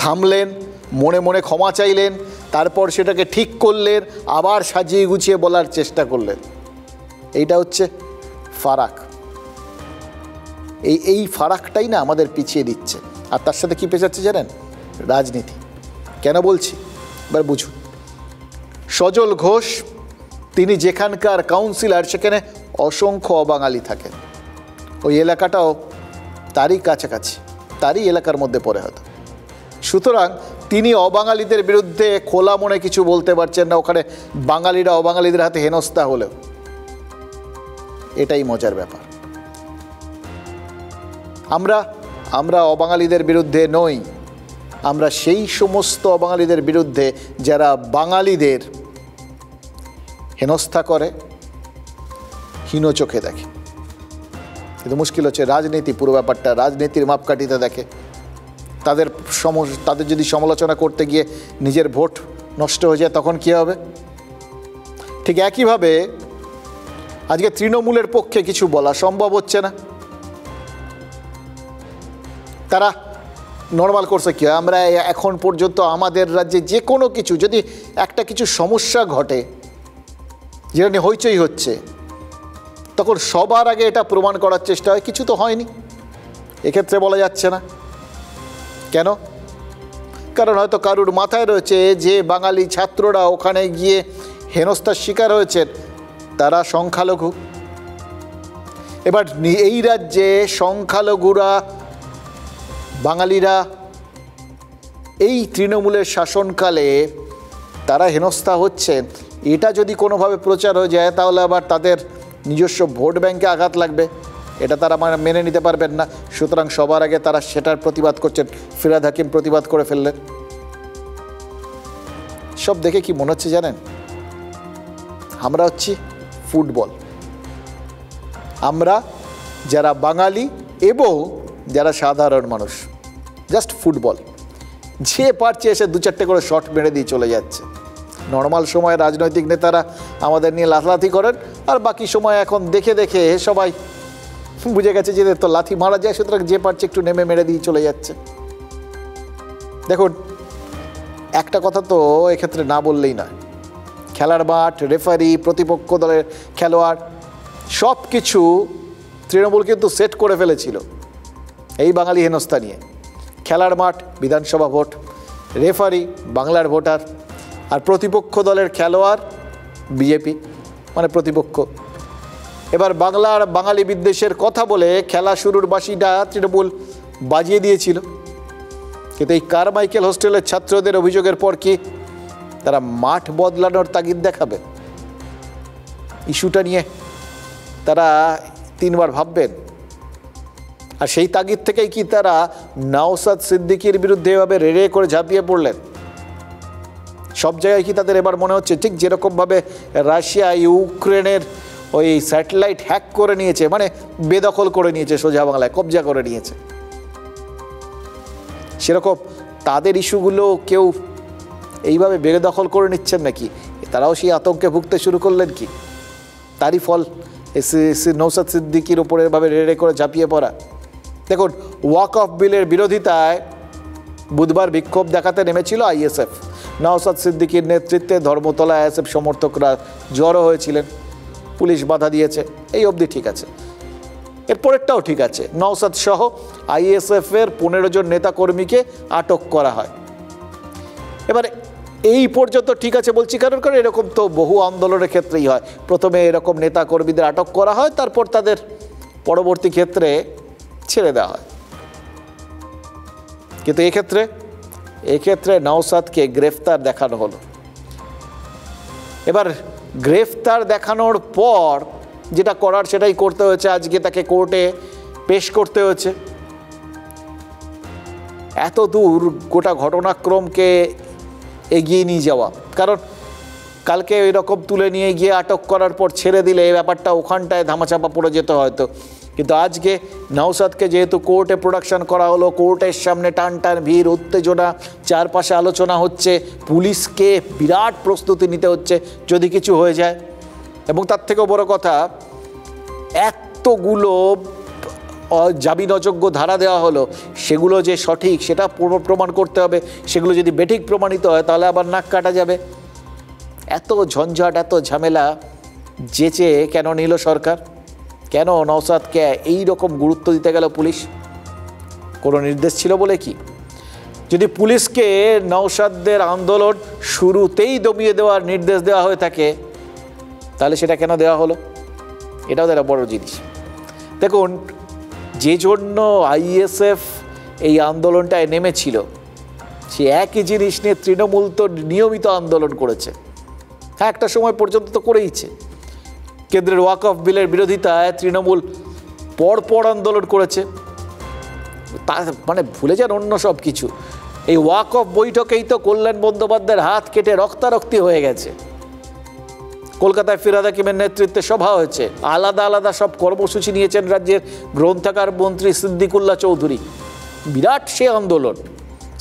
থামলেন, মনে মনে ক্ষমা চাইলেন, তারপর সেটাকে ঠিক করলেন, আবার সাজিয়ে গুছিয়ে বলার চেষ্টা করলেন। এইটা হচ্ছে ফারাক। এই ফারাকটাই না আমাদের পিছিয়ে দিচ্ছে। আর তার সাথে কী পেঁচাচ্ছে জানেন, রাজনীতি। কেন বলছি এবার বুঝুন। সজল ঘোষ, তিনি যেখানকার কাউন্সিলর, সেখানে অসংখ্য অবাঙালি থাকেন। ওই এলাকাটাও তারই কাছাকাছি, তারই এলাকার মধ্যে পড়ে হয়তো। সুতরাং তিনি অবাঙালিদের বিরুদ্ধে খোলা মনে কিছু বলতে পারছেন না, ওখানে বাঙালিরা অবাঙালিদের হাতে হেনস্থা হলেও। এটাই মজার ব্যাপার। আমরা অবাঙালিদের বিরুদ্ধে নই, আমরা সেই সমস্ত অবাঙালিদের বিরুদ্ধে যারা বাঙালিদের হেনস্থা করে, হীন চোখে দেখে। কিন্তু মুশকিল হচ্ছে রাজনীতি, পুরো ব্যাপারটা রাজনীতির মাপকাঠিতে দেখে। তাদের যদি সমালোচনা করতে গিয়ে নিজের ভোট নষ্ট হয়ে যায়, তখন কী হবে? ঠিক একইভাবে আজকে তৃণমূলের পক্ষে কিছু বলা সম্ভব হচ্ছে না। তারা নর্মাল করছে কী হয়, আমরা এখন পর্যন্ত আমাদের রাজ্যে যে কোনো কিছু, যদি একটা কিছু সমস্যা ঘটে যেটা নিয়ে হইচই হচ্ছে, তখন সবার আগে এটা প্রমাণ করার চেষ্টা হয় কিছু তো হয়নি। এক্ষেত্রে বলা যাচ্ছে না কেন? কারণ হয়তো কারুর মাথায় রয়েছে যে বাঙালি ছাত্ররা ওখানে গিয়ে হেনস্থার শিকার হয়েছেন, তারা সংখ্যালঘু। এবার এই রাজ্যে সংখ্যালঘুরা, বাঙালিরা এই তৃণমূলের শাসনকালে তারা হেনস্থা হচ্ছে, এটা যদি কোনোভাবে প্রচার হয়ে যায়, তাহলে আবার তাদের নিজস্ব ভোট ব্যাংকে আঘাত লাগবে, এটা তারা মেনে নিতে পারবেন না। সুতরাং সবার আগে তারা সেটার প্রতিবাদ করছেন। ফিরহাদ হাকিম প্রতিবাদ করে ফেললেন। সব দেখে কি মনে হচ্ছে জানেন, আমরা হচ্ছি ফুটবল। আমরা যারা বাঙালি এবং যারা সাধারণ মানুষ, জাস্ট ফুটবল। যে পারছে এসে দু চারটে করে শট মেরে দিয়ে চলে যাচ্ছে। নর্মাল সময় রাজনৈতিক নেতারা আমাদের নিয়ে লাথলাথি করেন, আর বাকি সময় এখন দেখে দেখে সবাই বুঝে গেছে যে তো লাথি মারা যায়, সুতরাং যে পারছে একটু নেমে মেরে দিয়ে চলে যাচ্ছে। দেখুন, একটা কথা তো এক্ষেত্রে না বললেই নয়, খেলার মাঠ, রেফারি, প্রতিপক্ষ দলের খেলোয়াড়, সব কিছু তৃণমূল কিন্তু সেট করে ফেলেছিল এই বাঙালি হেনস্থা নিয়ে। খেলার মাঠ বিধানসভা ভোট, রেফারি বাংলার ভোটার, আর প্রতিপক্ষ দলের খেলোয়াড় বিজেপি, মানে প্রতিপক্ষ। এবার বাংলার বাঙালি বিদ্বেষের কথা বলে খেলা শুরুর বাঁশিটা তৃণমূল বাজিয়ে দিয়েছিল। কিন্তু এই কারমাইকেল হোস্টেলের ছাত্রদের অভিযোগের পর কি তারা মাঠ বদলানোর তাগিদ দেখাবে? ইস্যুটা নিয়ে তারা তিনবার ভাববেন। আর সেই তাগিদ থেকেই কি তারা নওশাদ সিদ্দিকীর বিরুদ্ধে এভাবে রেড়ে করে ঝাঁপিয়ে পড়লেন? সব জায়গায় কি তাদের এবার মনে হচ্ছে ঠিক যেরকমভাবে রাশিয়া ইউক্রেনের ওই স্যাটেলাইট হ্যাক করে নিয়েছে, মানে বেদখল করে নিয়েছে, সোজা বাংলায় কবজা করে নিয়েছে, সেরকম তাদের ইস্যুগুলো কেউ এইভাবে বেদখল করে নিচ্ছেন নাকি? তারাও সেই আতঙ্কে ভুগতে শুরু করলেন কি? তারই ফল নওশাদ সিদ্দিকীর ওপরে এভাবে রেড়ে করে ঝাঁপিয়ে পড়া। দেখুন, ওয়াক অফ বিলের বিরোধিতায় বুধবার বিক্ষোভ দেখাতে নেমেছিল আইএসএফ। নওশাদ সিদ্দিকীর নেতৃত্বে ধর্মতলা আইএসএফ সমর্থকরা জড়ো হয়েছিলেন, পুলিশ বাধা দিয়েছে, এই অবধি ঠিক আছে। এরপরেরটাও ঠিক আছে, নওশাদ সহ আইএসএফের 15 জন নেতাকর্মীকে আটক করা হয়। এবারে এই পর্যন্ত ঠিক আছে বলছি কারণ এরকম তো বহু আন্দোলনের ক্ষেত্রেই হয়, প্রথমে এরকম নেতাকর্মীদের আটক করা হয়, তারপর তাদের পরবর্তী ক্ষেত্রে ছেড়ে দেওয়া হয়। কিন্তু এক্ষেত্রে নওশাদকে গ্রেফতার দেখানো হলো। এবার গ্রেফতার দেখানোর পর যেটা করার সেটাই করতে হয়েছে, আজকে তাকে কোর্টে পেশ করতে হয়েছে। এত দূর গোটা ঘটনাক্রমকে এগিয়ে নিয়ে যাওয়া, কারণ কালকে ওই রকম তুলে নিয়ে গিয়ে আটক করার পর ছেড়ে দিলে এই ব্যাপারটা ওখানটায় ধামাচাপা পড়ে যেত হয়তো, কিন্তু আজকে নওশাদকে যেহেতু কোর্টে প্রোডাকশন করা হলো, কোর্টের সামনে টান টান ভিড়, উত্তেজনা, চারপাশে আলোচনা হচ্ছে, পুলিশকে বিরাট প্রস্তুতি নিতে হচ্ছে যদি কিছু হয়ে যায়। এবং তার থেকেও বড় কথা, এতগুলো জামিন অযোগ্য ধারা দেওয়া হলো, সেগুলো যে সঠিক সেটা প্রমাণ করতে হবে, সেগুলো যদি বেঠিক প্রমাণিত হয় তাহলে আবার নাক কাটা যাবে। এত ঝঞ্ঝাট, এত ঝামেলা যেচে কেন নিল সরকার? কেন নওশাদকে এই রকম গুরুত্ব দিতে গেল পুলিশ? কোনো নির্দেশ ছিল বলে কি? যদি পুলিশকে নওশাদদের আন্দোলন শুরুতেই দমিয়ে দেওয়ার নির্দেশ দেওয়া হয়ে থাকে তাহলে সেটা কেন দেওয়া হলো? এটাও একটা বড় জিনিস। দেখুন, যে জন্য আইএসএফ এই আন্দোলনটায় নেমেছিল সে একই জিনিস নিয়ে তৃণমূল তো নিয়মিত আন্দোলন করেছে। হ্যাঁ, একটা সময় পর্যন্ত তো করেইছে। কেন্দ্রের ওয়াকফ বিলের বিরোধিতায় তৃণমূল পরপর আন্দোলন করেছে। তা মানে ভুলে যান অন্য সব কিছু, এই ওয়াকফ বৈঠকেই তো কল্যাণ বন্দ্যোপাধ্যায়ের হাত কেটে রক্তারক্তি হয়ে গেছে। কলকাতায় ফিরহাদ হাকিমের নেতৃত্বে সভা হয়েছে, আলাদা আলাদা সব কর্মসূচি নিয়েছেন রাজ্যের গ্রন্থাগার মন্ত্রী সিদ্দিকুল্লাহ চৌধুরী। বিরাট সে আন্দোলন।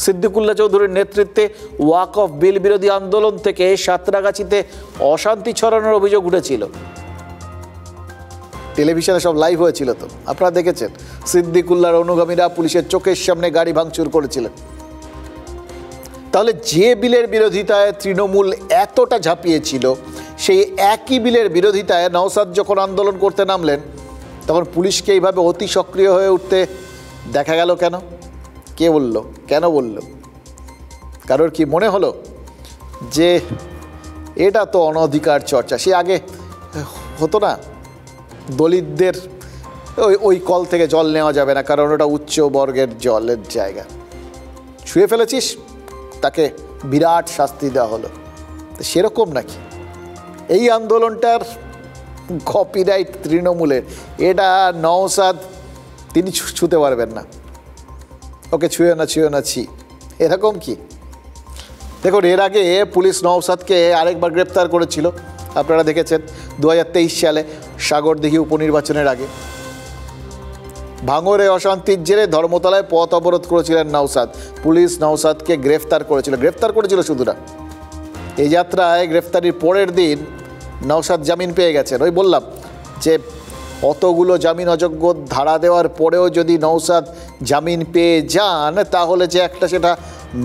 সিদ্দিকুল্লাহ চৌধুরীর নেতৃত্বে ওয়াকফ বিল বিরোধী আন্দোলন থেকে সাঁতরাগাছিতে অশান্তি ছড়ানোর অভিযোগ উঠেছিল। টেলিভিশনে সব লাইভ হয়েছিল, তো আপনারা দেখেছেন। সিদ্দিকুল্লাহর অনুগামীরা পুলিশের চোখের সামনে গাড়ি ভাঙচুর করেছিলেন। তাহলে যে বিলের বিরোধিতায় তৃণমূল এতটা ঝাঁপিয়েছিল, সেই একই বিলের বিরোধিতায় নওশাদ যখন আন্দোলন করতে নামলেন তখন পুলিশকে এইভাবে অতি সক্রিয় হয়ে উঠতে দেখা গেল কেন? কে বলল? কেন বলল? কারোর কি মনে হলো যে এটা তো অনধিকার চর্চা? সে আগে হতো না, দলিতদের ওই কল থেকে জল নেওয়া যাবে না কারণ ওটা উচ্চ বর্গের জলের জায়গা, ছুঁয়ে ফেলেছিস তাকে বিরাট শাস্তি দেওয়া হলো। সেরকম নাকি এই আন্দোলনটার কপিরাইট তৃণমূলের? এটা নওশাদ তিনি ছুঁতে পারবেন না, ওকে ছুঁয়ে না ছি, এরকম কি? দেখুন, এর আগে পুলিশ নওশাদকে আরেকবার গ্রেপ্তার করেছিল, আপনারা দেখেছেন 2023 সালে সাগরদিঘি উপনির্বাচনের আগে। ভাঙড়ে অশান্তির জেরে ধর্মতলায় পথ অবরোধ করেছিলেন নওশাদ। পুলিশ নওশাদকে গ্রেফতার করেছিল শুধু না, এই যাত্রায় গ্রেফতারির পরের দিন নওশাদ জামিন পেয়ে গেছেন। ওই বললাম যে অতগুলো জামিন অযোগ্য ধারা দেওয়ার পরেও যদি নওশাদ জামিন পেয়ে যান তাহলে যে একটা সেটা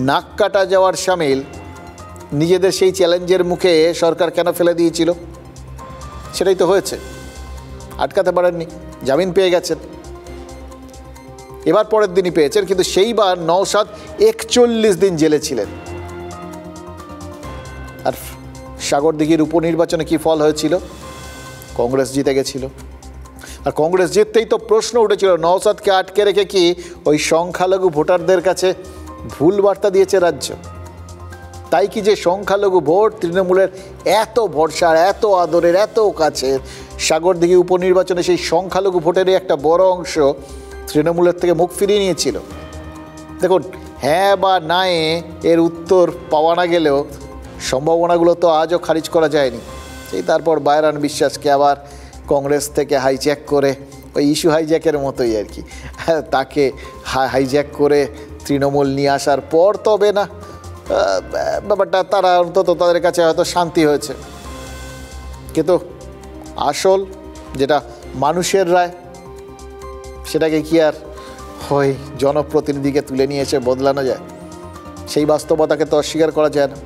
নাক কাটা যাওয়ার শামিল। নিজেদের সেই চ্যালেঞ্জের মুখে সরকার কেন ফেলে দিয়েছিল? সেটাই তো হয়েছে, আটকাতে পারেননি, জামিন পেয়ে গেছেন। এবার পরের দিনই পেয়েছেন, কিন্তু সেইবার নওশাদ 41 দিন জেলে ছিলেন। আর সাগরদিঘির উপনির্বাচনে কি ফল হয়েছিল? কংগ্রেস জিতে গেছিল। আর কংগ্রেস জিততেই তো প্রশ্ন উঠেছিল নওশাদকে আটকে রেখে কি ওই সংখ্যালঘু ভোটারদের কাছে ভুল বার্তা দিয়েছে রাজ্য? তাই কি যে সংখ্যালঘু ভোট তৃণমূলের এত ভরসার, এত আদরের, এত কাছের, সাগরদিঘি উপনির্বাচনে সেই সংখ্যালঘু ভোটেরই একটা বড় অংশ তৃণমূলের থেকে মুখ ফিরিয়ে নিয়েছিল? দেখুন, হ্যাঁ বা নায়ে এর উত্তর পাওয়া না গেলেও সম্ভাবনাগুলো তো আজও খারিজ করা যায়নি। সেই তারপর বায়রান বিশ্বাসকে আবার কংগ্রেস থেকে হাইজ্যাক করে, ওই ইস্যু হাইজ্যাকের মতোই আর কি, তাকে হাইজ্যাক করে তৃণমূল নিয়ে আসার পর তবে না ব্যাপারটা তারা অন্তত তাদের কাছে হয়তো শান্তি হয়েছে। কিন্তু আসল যেটা মানুষের রায় সেটাকে কি আর হয় জনপ্রতিনিধিকে তুলে নিয়ে এসে বদলানো যায়? সেই বাস্তবতাকে তো অস্বীকার করা যায় না।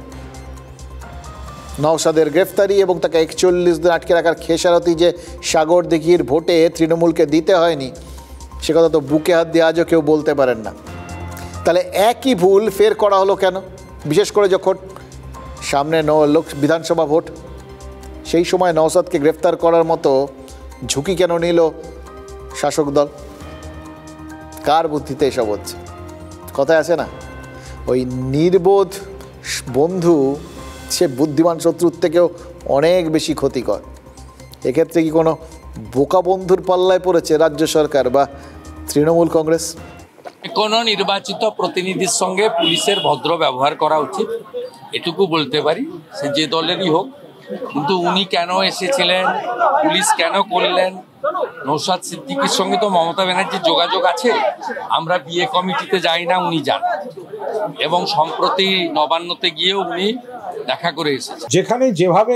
নওশাদের গ্রেফতারি এবং তাকে 41 দিন আটকে রাখার খেসারতি যে সাগরদিঘির ভোটে তৃণমূলকে দিতে হয়নি, সে কথা তো বুকে হাত দিয়ে আজও কেউ বলতে পারেন না। তাহলে একই ভুল ফের করা হলো কেন? বিশেষ করে যখন সামনে বিধানসভা ভোট, সেই সময় নওশাদকে গ্রেফতার করার মতো ঝুঁকি কেন নিল শাসক দল? কার বুদ্ধিতে এসব হচ্ছে? কথায় আছে না, ওই নির্বোধ বন্ধু সে বুদ্ধিমান শত্রুর থেকেও অনেক বেশি ক্ষতিকর। এক্ষেত্রে কি কোনো বোকা বন্ধুর পাল্লায় পড়েছে রাজ্য সরকার বা তৃণমূল কংগ্রেস? কোনো নির্বাচিত প্রতিনিধির সঙ্গে পুলিশের ভদ্র ব্যবহার করা উচিত, এটুকু বলতে পারি, সে যে দলেরই হোক। কিন্তু উনি কেন এসেছিলেন, পুলিশ কেন করলেন? নওশাদ সিদ্দিকীর সঙ্গে তো মমতা ব্যানার্জির যোগাযোগ আছে, আমরা বিয়ে কমিটিতে যাই না, উনি যান, এবং সম্প্রতি নবান্নতে গিয়েও উনি দেখা করে এসেছেন। যেখানে যেভাবে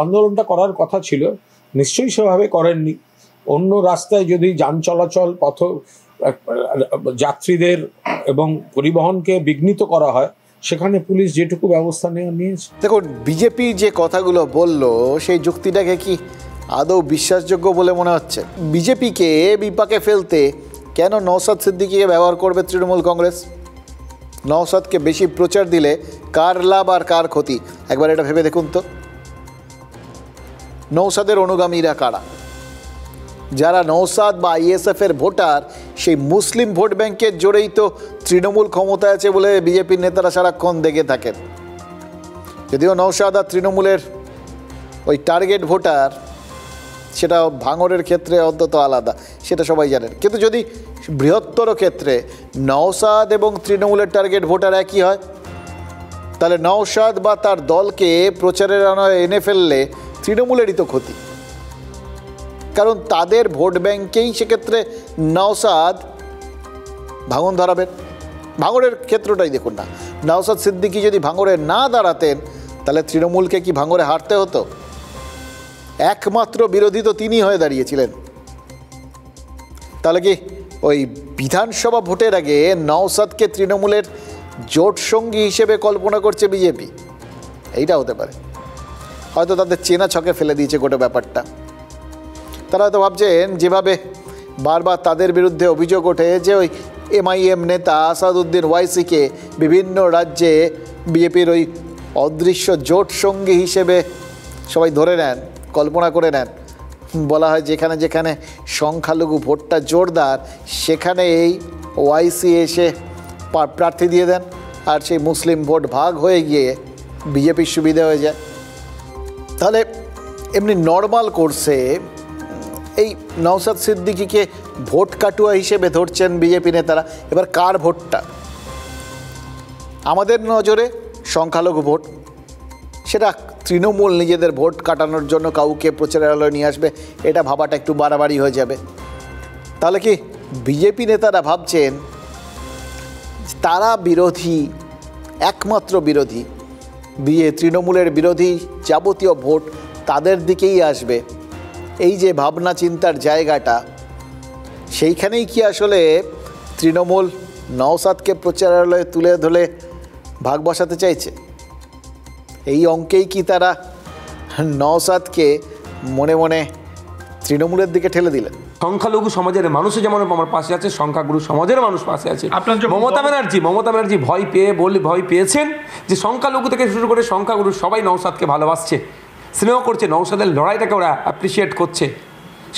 আন্দোলনটা করার কথা ছিল নিশ্চয়ই সেভাবে করেননি। অন্য রাস্তায় যদি যান চলাচল যাত্রীদের এবং পরিবহনকে বিঘ্নিত করা হয়, সেখানে পুলিশ যেটুকু ব্যবস্থা নিয়েছে। দেখুন, বিজেপি যে কথাগুলো বলল সেই যুক্তিটাকে কি আদৌ বিশ্বাসযোগ্য বলে মনে হচ্ছে? বিজেপিকে বিপাকে ফেলতে কেন নওশাদ সিদ্দিকীকে ব্যবহার করবে তৃণমূল কংগ্রেস? নওশাদকে বেশি প্রচার দিলে কার লাভ আর কার ক্ষতি একবার এটা ভেবে দেখুন তো। নওশাদের অনুগামীরা কারা? যারা নওশাদ বা আইএসএফের ভোটার, সেই মুসলিম ভোট ব্যাংকের জোরেই তো তৃণমূল ক্ষমতায় আছে বলে বিজেপির নেতারা সারাক্ষণ দেখে থাকেন। যদিও নওশাদ আর তৃণমূলের ওই টার্গেট ভোটার, সেটা ভাঙড়ের ক্ষেত্রে অন্তত আলাদা, সেটা সবাই জানেন। কিন্তু যদি বৃহত্তর ক্ষেত্রে নওশাদ এবং তৃণমূলের টার্গেট ভোটার একই হয়, তাহলে নওশাদ বা তার দলকে প্রচারের আনায় এনে ফেললে তৃণমূলেরই তো ক্ষতি। কারণ তাদের ভোট ব্যাংকেই সেক্ষেত্রে নওশাদ ভাঙন ধরাবেন। ভাঙড়ের ক্ষেত্রটাই দেখুন না, নওশাদ সিদ্দিকী যদি ভাঙড়ে না দাঁড়াতেন তাহলে তৃণমূলকে কি ভাঙড়ে হারতে হতো? একমাত্র বিরোধী তো তিনি হয়ে দাঁড়িয়েছিলেন। তাহলে কি ওই বিধানসভা ভোটের আগে নওশাদকে তৃণমূলের জোট সঙ্গী হিসেবে কল্পনা করছে বিজেপি? এইটা হতে পারে। হয়তো তাদের চেনা ছকে ফেলে দিয়েছে গোটা ব্যাপারটা। তারা হয়তো ভাবছেন, যেভাবে বারবার তাদের বিরুদ্ধে অভিযোগ ওঠে যে ওই এমআইএম নেতা আসাদুদ্দিন ওয়াইসিকে বিভিন্ন রাজ্যে বিজেপির ওই অদৃশ্য জোট সঙ্গী হিসেবে সবাই ধরে নেন, কল্পনা করে নেন। বলা হয় যেখানে যেখানে সংখ্যালঘু ভোটটা জোরদার, সেখানে এই ওয়াইসি এসে প্রার্থী দিয়ে দেন, আর সেই মুসলিম ভোট ভাগ হয়ে গিয়ে বিজেপির সুবিধা হয়ে যায়। তাহলে এমনি নর্মাল কোর্সে এই নওশাদ সিদ্দিকীকে ভোট কাটুয়া হিসেবে ধরছেন বিজেপি নেতারা। এবার কার ভোটটা? আমাদের নজরে সংখ্যালঘু ভোট, সেটা তৃণমূল নিজেদের ভোট কাটানোর জন্য কাউকে প্রচারালয়ে নিয়ে আসবে, এটা ভাবাটা একটু বাড়াবাড়ি হয়ে যাবে। তাহলে কি বিজেপি নেতারা ভাবছেন তারা বিরোধী, একমাত্র বিরোধী, তৃণমূলের বিরোধী যাবতীয় ভোট তাদের দিকেই আসবে? এই যে ভাবনা চিন্তার জায়গাটা, সেইখানেই কি আসলে তৃণমূল নওশাদকে প্রচারালয়ে তুলে ধরে ভাগ বসাতে চাইছে? এই অঙ্কেই কি তারা নওশাদকে মনে মনে তৃণমূলের দিকে ঠেলে দিলেন? সংখ্যালঘু সমাজের মানুষও যেমন আমার পাশে আছে, সংখ্যাগুরু সমাজের মানুষ পাশে আছে। মমতা ব্যানার্জি ভয় পেয়েছেন যে সংখ্যালঘু থেকে শুরু করে সংখ্যাগুরু সবাই নওশাদকে ভালোবাসছে, স্নেহ করছে, নওশাদের লড়াইটাকে ওরা অ্যাপ্রিসিয়েট করছে,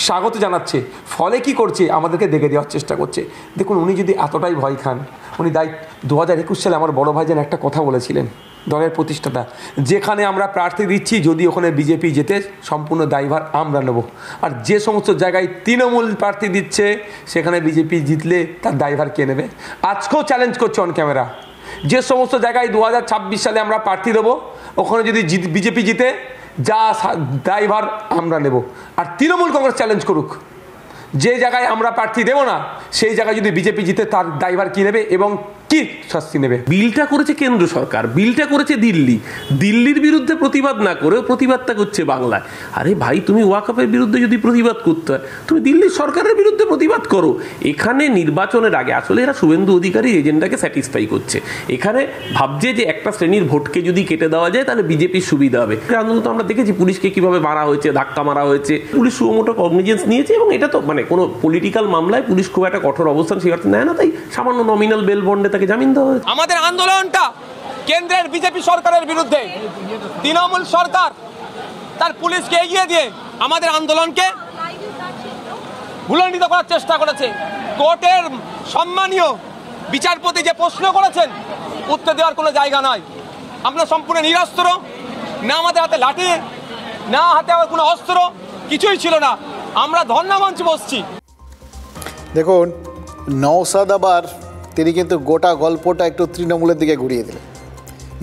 স্বাগত জানাচ্ছে। ফলে কি করছে? আমাদেরকে দেখে দেওয়ার চেষ্টা করছে। দেখুন, উনি যদি এতটাই ভয় খান, উনি 2021 সালে আমার বড় ভাইজান একটা কথা বলেছিলেন, দলের প্রতিষ্ঠাতা, যেখানে আমরা প্রার্থী দিচ্ছি যদি ওখানে বিজেপি জেতে সম্পূর্ণ দায়ভার আমরা নেব, আর যে সমস্ত জায়গায় তৃণমূল প্রার্থী দিচ্ছে সেখানে বিজেপি জিতলে তার দায়ভার কে নেবে? আজকেও চ্যালেঞ্জ করছে অন ক্যামেরা, যে সমস্ত জায়গায় 2026 সালে আমরা প্রার্থী দেবো ওখানে যদি বিজেপি জিতে যা দায়ভার আমরা নেব। আর তৃণমূল কংগ্রেস চ্যালেঞ্জ করুক, যে জায়গায় আমরা প্রার্থী দেব না সেই জায়গায় যদি বিজেপি জিতে তার দায়ভার কী নেবে এবং কি শাস্তি নেবে? বিলটা করেছে কেন্দ্র সরকার, বিলটা করেছে দিল্লি, দিল্লির বিরুদ্ধে প্রতিবাদ না করে প্রতিবাদটা করছে বাংলায়। আরে ভাই, তুমি ওয়াকফের বিরুদ্ধে যদি প্রতিবাদ করতে হয়, তুমি দিল্লির সরকারের বিরুদ্ধে প্রতিবাদ করো। এখানে নির্বাচনের আগে আসলে এরা শুভেন্দু অধিকারী এজেন্ডাকে স্যাটিসফাই করছে। এখানে ভাবছে যে একটা শ্রেণীর ভোটকে যদি কেটে দেওয়া যায় তাহলে বিজেপির সুবিধা হবে। আন্দোলন তো আমরা দেখেছি পুলিশকে কিভাবে মারা হয়েছে, ধাক্কা মারা হয়েছে, পুলিশ সুমোটো কগনিজেন্স নিয়েছে, এবং এটা তো মানে কোনো পলিটিক্যাল মামলায় পুলিশ খুব একটা কঠোর অবস্থান স্বীকার নেয় না, তাই সামান্য নমিনাল বেল বন্ডে তাকে জামিন দেওয়া হয়েছে। আমাদের আন্দোলনটা কেন্দ্রের বিজেপি সরকারের বিরুদ্ধে। তৃণমূল সরকার তার পুলিশকে এগিয়ে দিয়ে আমাদের আন্দোলনকে ভুলণ্ডিত করার চেষ্টা করেছে। কোর্টের সম্মানীয় বিচারপতি যে প্রশ্ন করেছেন, উত্তর দেওয়ার কোনো জায়গা নয়। আমরা সম্পূর্ণ নিরস্ত্র, না আমাদের হাতে লাঠি, না হাতে কোনো অস্ত্র, কিছুই ছিল না। আমরা ধর্ণা মঞ্চে বসছি। দেখুন, নওশাদ আবার তিনি কিন্তু গোটা গল্পটা একটু তৃণমূলের দিকে ঘুরিয়ে দিলেন।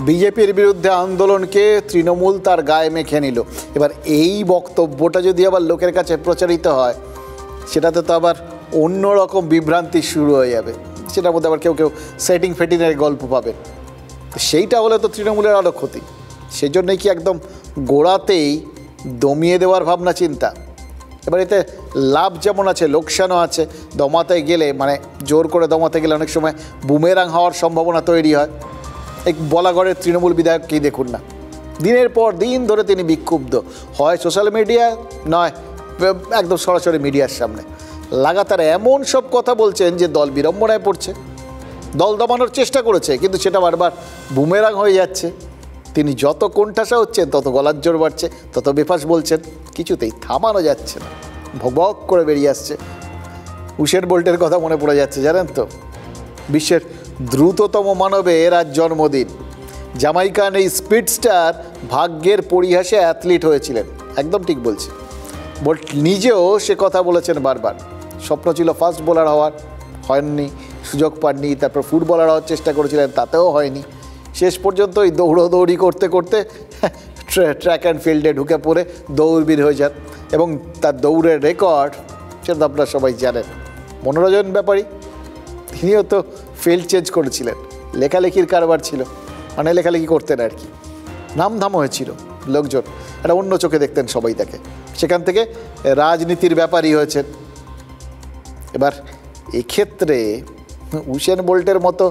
বিজেপির বিরুদ্ধে আন্দোলনকে তৃণমূল তার গায়ে মেখে নিল। এবার এই বক্তব্যটা যদি আবার লোকের কাছে প্রচারিত হয়, সেটাতে তো আবার অন্যরকম বিভ্রান্তি শুরু হয়ে যাবে। সেটার মধ্যে আবার কেউ কেউ সেটিং ফেটিংয়ের গল্প পাবেন। সেইটা হলে তো তৃণমূলের আরও ক্ষতি। সেই জন্যই কি একদম গোড়াতেই দমিয়ে দেওয়ার ভাবনা চিন্তা। এবার এতে লাভ যেমন আছে, লোকসানও আছে। দমাতে গেলে মানে জোর করে দমাতে গেলে অনেক সময় বুমেরাং হওয়ার সম্ভাবনা তৈরি হয়। এই বলাগড়ের তৃণমূল বিধায়ককেই দেখুন না, দিনের পর দিন ধরে তিনি বিক্ষুব্ধ, হয় সোশ্যাল মিডিয়া নয় একদম সরাসরি মিডিয়ার সামনে লাগাতার এমন সব কথা বলছেন যে দল বিড়ম্বনায় পড়ছে। দল দমানোর চেষ্টা করেছে, কিন্তু সেটা বারবার বুমেরাং হয়ে যাচ্ছে। তিনি যত কোণঠাসা হচ্ছেন, তত গলার জোর বাড়ছে, তত বেফাস বলছেন, কিছুতেই থামানো যাচ্ছে না। ভবক করে বেরিয়ে আসছে। উসেন বোল্টের কথা মনে পড়ে যাচ্ছে, জানেন তো, বিশ্বের দ্রুততম মানবের আজ জন্মদিন। জামাইকান এই স্পিডস্টার ভাগ্যের পরিহাসে অ্যাথলিট হয়েছিলেন, একদম ঠিক বলছি। বোল্ট নিজেও সে কথা বলেছেন বারবার। স্বপ্ন ছিল ফাস্ট বোলার হওয়ার, হয়নি, সুযোগ পাননি। তারপর ফুটবলার হওয়ার চেষ্টা করেছিলেন, তাতেও হয়নি। শেষ পর্যন্ত ওই দৌড়াদৌড়ি করতে করতে ট্র্যাক অ্যান্ড ফিল্ডে ঢুকে পড়ে দৌড়বীর হয়ে যান। এবং তার দৌড়ের রেকর্ড সেটা আপনারা সবাই জানেন। মনোরঞ্জন ব্যাপারী, তিনিও তো ফিল্ড চেঞ্জ করেছিলেন। লেখালেখির কারবার ছিল, মানে লেখালেখি করতেন আর কি, নামধাম হয়েছিল। লোকজন একটা অন্য চোখে দেখতেন সবাই তাকে। সেখান থেকে রাজনীতির ব্যাপারই হয়েছেন। এবার এক্ষেত্রে উসেন বোল্টের মতো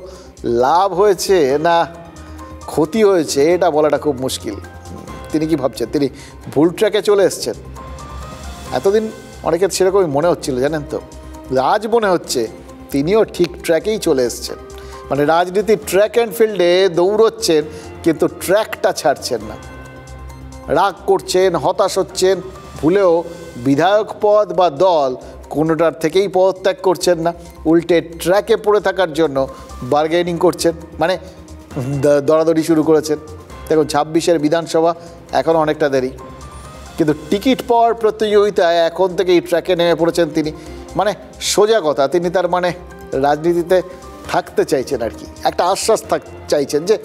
লাভ হয়েছে না ক্ষতি হয়েছে এটা বলাটা খুব মুশকিল। তিনি কি ভাবছেন? তিনি ভুল ট্র্যাকে চলে এসছেন। এতদিন অনেকের সেরকমই মনে হচ্ছিল, জানেন তো। আজ মনে হচ্ছে তিনিও ঠিক ট্র্যাকেই চলে এসছেন। মানে রাজনীতির ট্র্যাক অ্যান্ড ফিল্ডে দৌড়চ্ছেন, কিন্তু ট্র্যাকটা ছাড়ছেন না। রাগ করছেন, হতাশ হচ্ছেন, ভুলেও বিধায়ক পদ বা দল কোনোটার থেকেই পদত্যাগ করছেন না। উল্টে ট্র্যাকে পড়ে থাকার জন্য বার্গেনিং করছেন, মানে দরাদরি শুরু করেছেন। দেখুন, 26-এর বিধানসভা এখনও অনেকটা দেরি, কিন্তু টিকিট পাওয়ার প্রতিযোগিতায় এখন থেকেই ট্র্যাকে নেমে পড়েছেন তিনি। মানে সোজা কথা, তিনি তার মানে রাজনীতিতে থাকতে চাইছেন আর কি। একটা আশ্বাস চাইছেন যে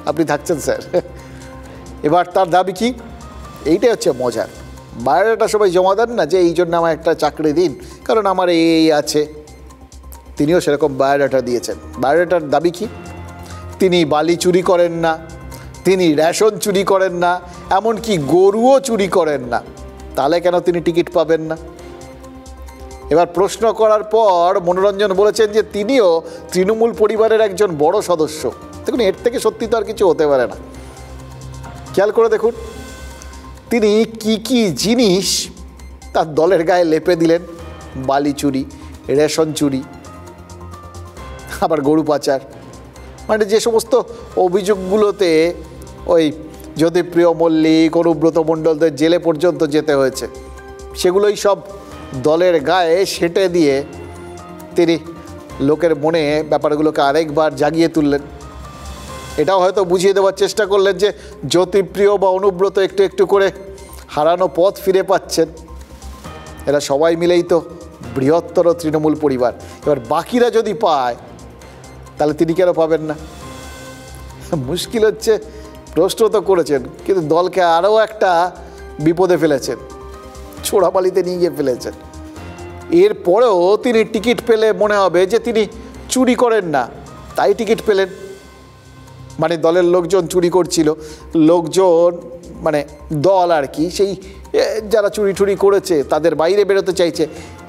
আপনি থাকছেন স্যার। এবার তার দাবি কি? এইটাই হচ্ছে মজার। বায়োডাটা সবাই জমা দেন না যে এই জন্য আমার একটা চাকরি দিন, কারণ আমার এই আছে। তিনিও সেরকম বায়োডাটা দিয়েছেন। বায়োডাটার দাবি কি? তিনি বালি চুরি করেন না, তিনি রেশন চুরি করেন না, এমনকি গরুও চুরি করেন না। তাহলে কেন তিনি টিকিট পাবেন না? এবার প্রশ্ন করার পর মনোরঞ্জন বলেছেন যে তিনিও তৃণমূল পরিবারের একজন বড় সদস্য। দেখুন, এর থেকে সত্যি তো আর কিছু হতে পারে না। খেয়াল করে দেখুন, তিনি কি কি জিনিস তার দলের গায়ে লেপে দিলেন। বালি চুরি, রেশন চুরি, আবার গরু পাচার। মানে যে সমস্ত অভিযোগগুলোতে ওই জ্যোতিপ্রিয় মল্লিক, অনুব্রত মণ্ডলদের জেলে পর্যন্ত যেতে হয়েছে, সেগুলোই সব দলের গায়ে সেঁটে দিয়ে তিনি লোকের মনে ব্যাপারগুলোকে আরেকবার জাগিয়ে তুললেন। এটাও হয়তো বুঝিয়ে দেওয়ার চেষ্টা করলেন যে জ্যোতিপ্রিয় বা অনুব্রত একটু একটু করে হারানো পথ ফিরে পাচ্ছেন। এরা সবাই মিলেই তো বৃহত্তর তৃণমূল পরিবার। এবার বাকিরা যদি পায়, তাহলে তিনি কেন পাবেন না? মুশকিল হচ্ছে, প্রশ্ন তো করেছেন, কিন্তু দলকে আরও একটা বিপদে ফেলেছেন, ছোড়াবালিতে নিয়ে গিয়ে ফেলেছেন। এরপরেও তিনি টিকিট পেলে মনে হবে যে তিনি চুরি করেন না, তাই টিকিট পেলেন। মানে দলের লোকজন চুরি করছিল, লোকজন মানে দল আর কি, সেই যারা চুরি টুরি করেছে তাদের বাইরে বেরোতে চাইছে,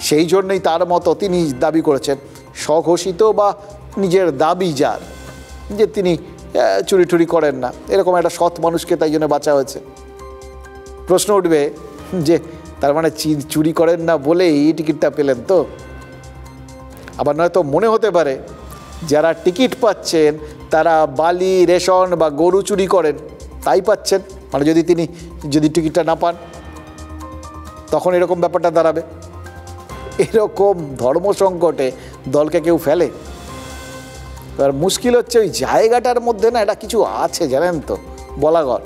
সেই জন্যই তার মতো তিনি দাবি করেছেন, স্বঘোষিত বা নিজের দাবি যার, যে তিনি চুরি টুরি করেন না, এরকম একটা সৎ মানুষকে তাই জন্য বাঁচা হয়েছে। প্রশ্ন উঠবে যে তার মানে চুরি করেন না বলেই টিকিটটা পেলেন তো? আবার নয়তো মনে হতে পারে যারা টিকিট পাচ্ছেন তারা বালি, রেশন বা গরু চুরি করেন তাই পাচ্ছেন, মানে যদি টিকিটটা না পান তখন এরকম ব্যাপারটা দাঁড়াবে। এরকম ধর্ম সংকটে দলকে কেউ ফেলে? এবার মুশকিল হচ্ছে ওই জায়গাটার মধ্যে না এটা কিছু আছে জানেন তো, বলাগড়।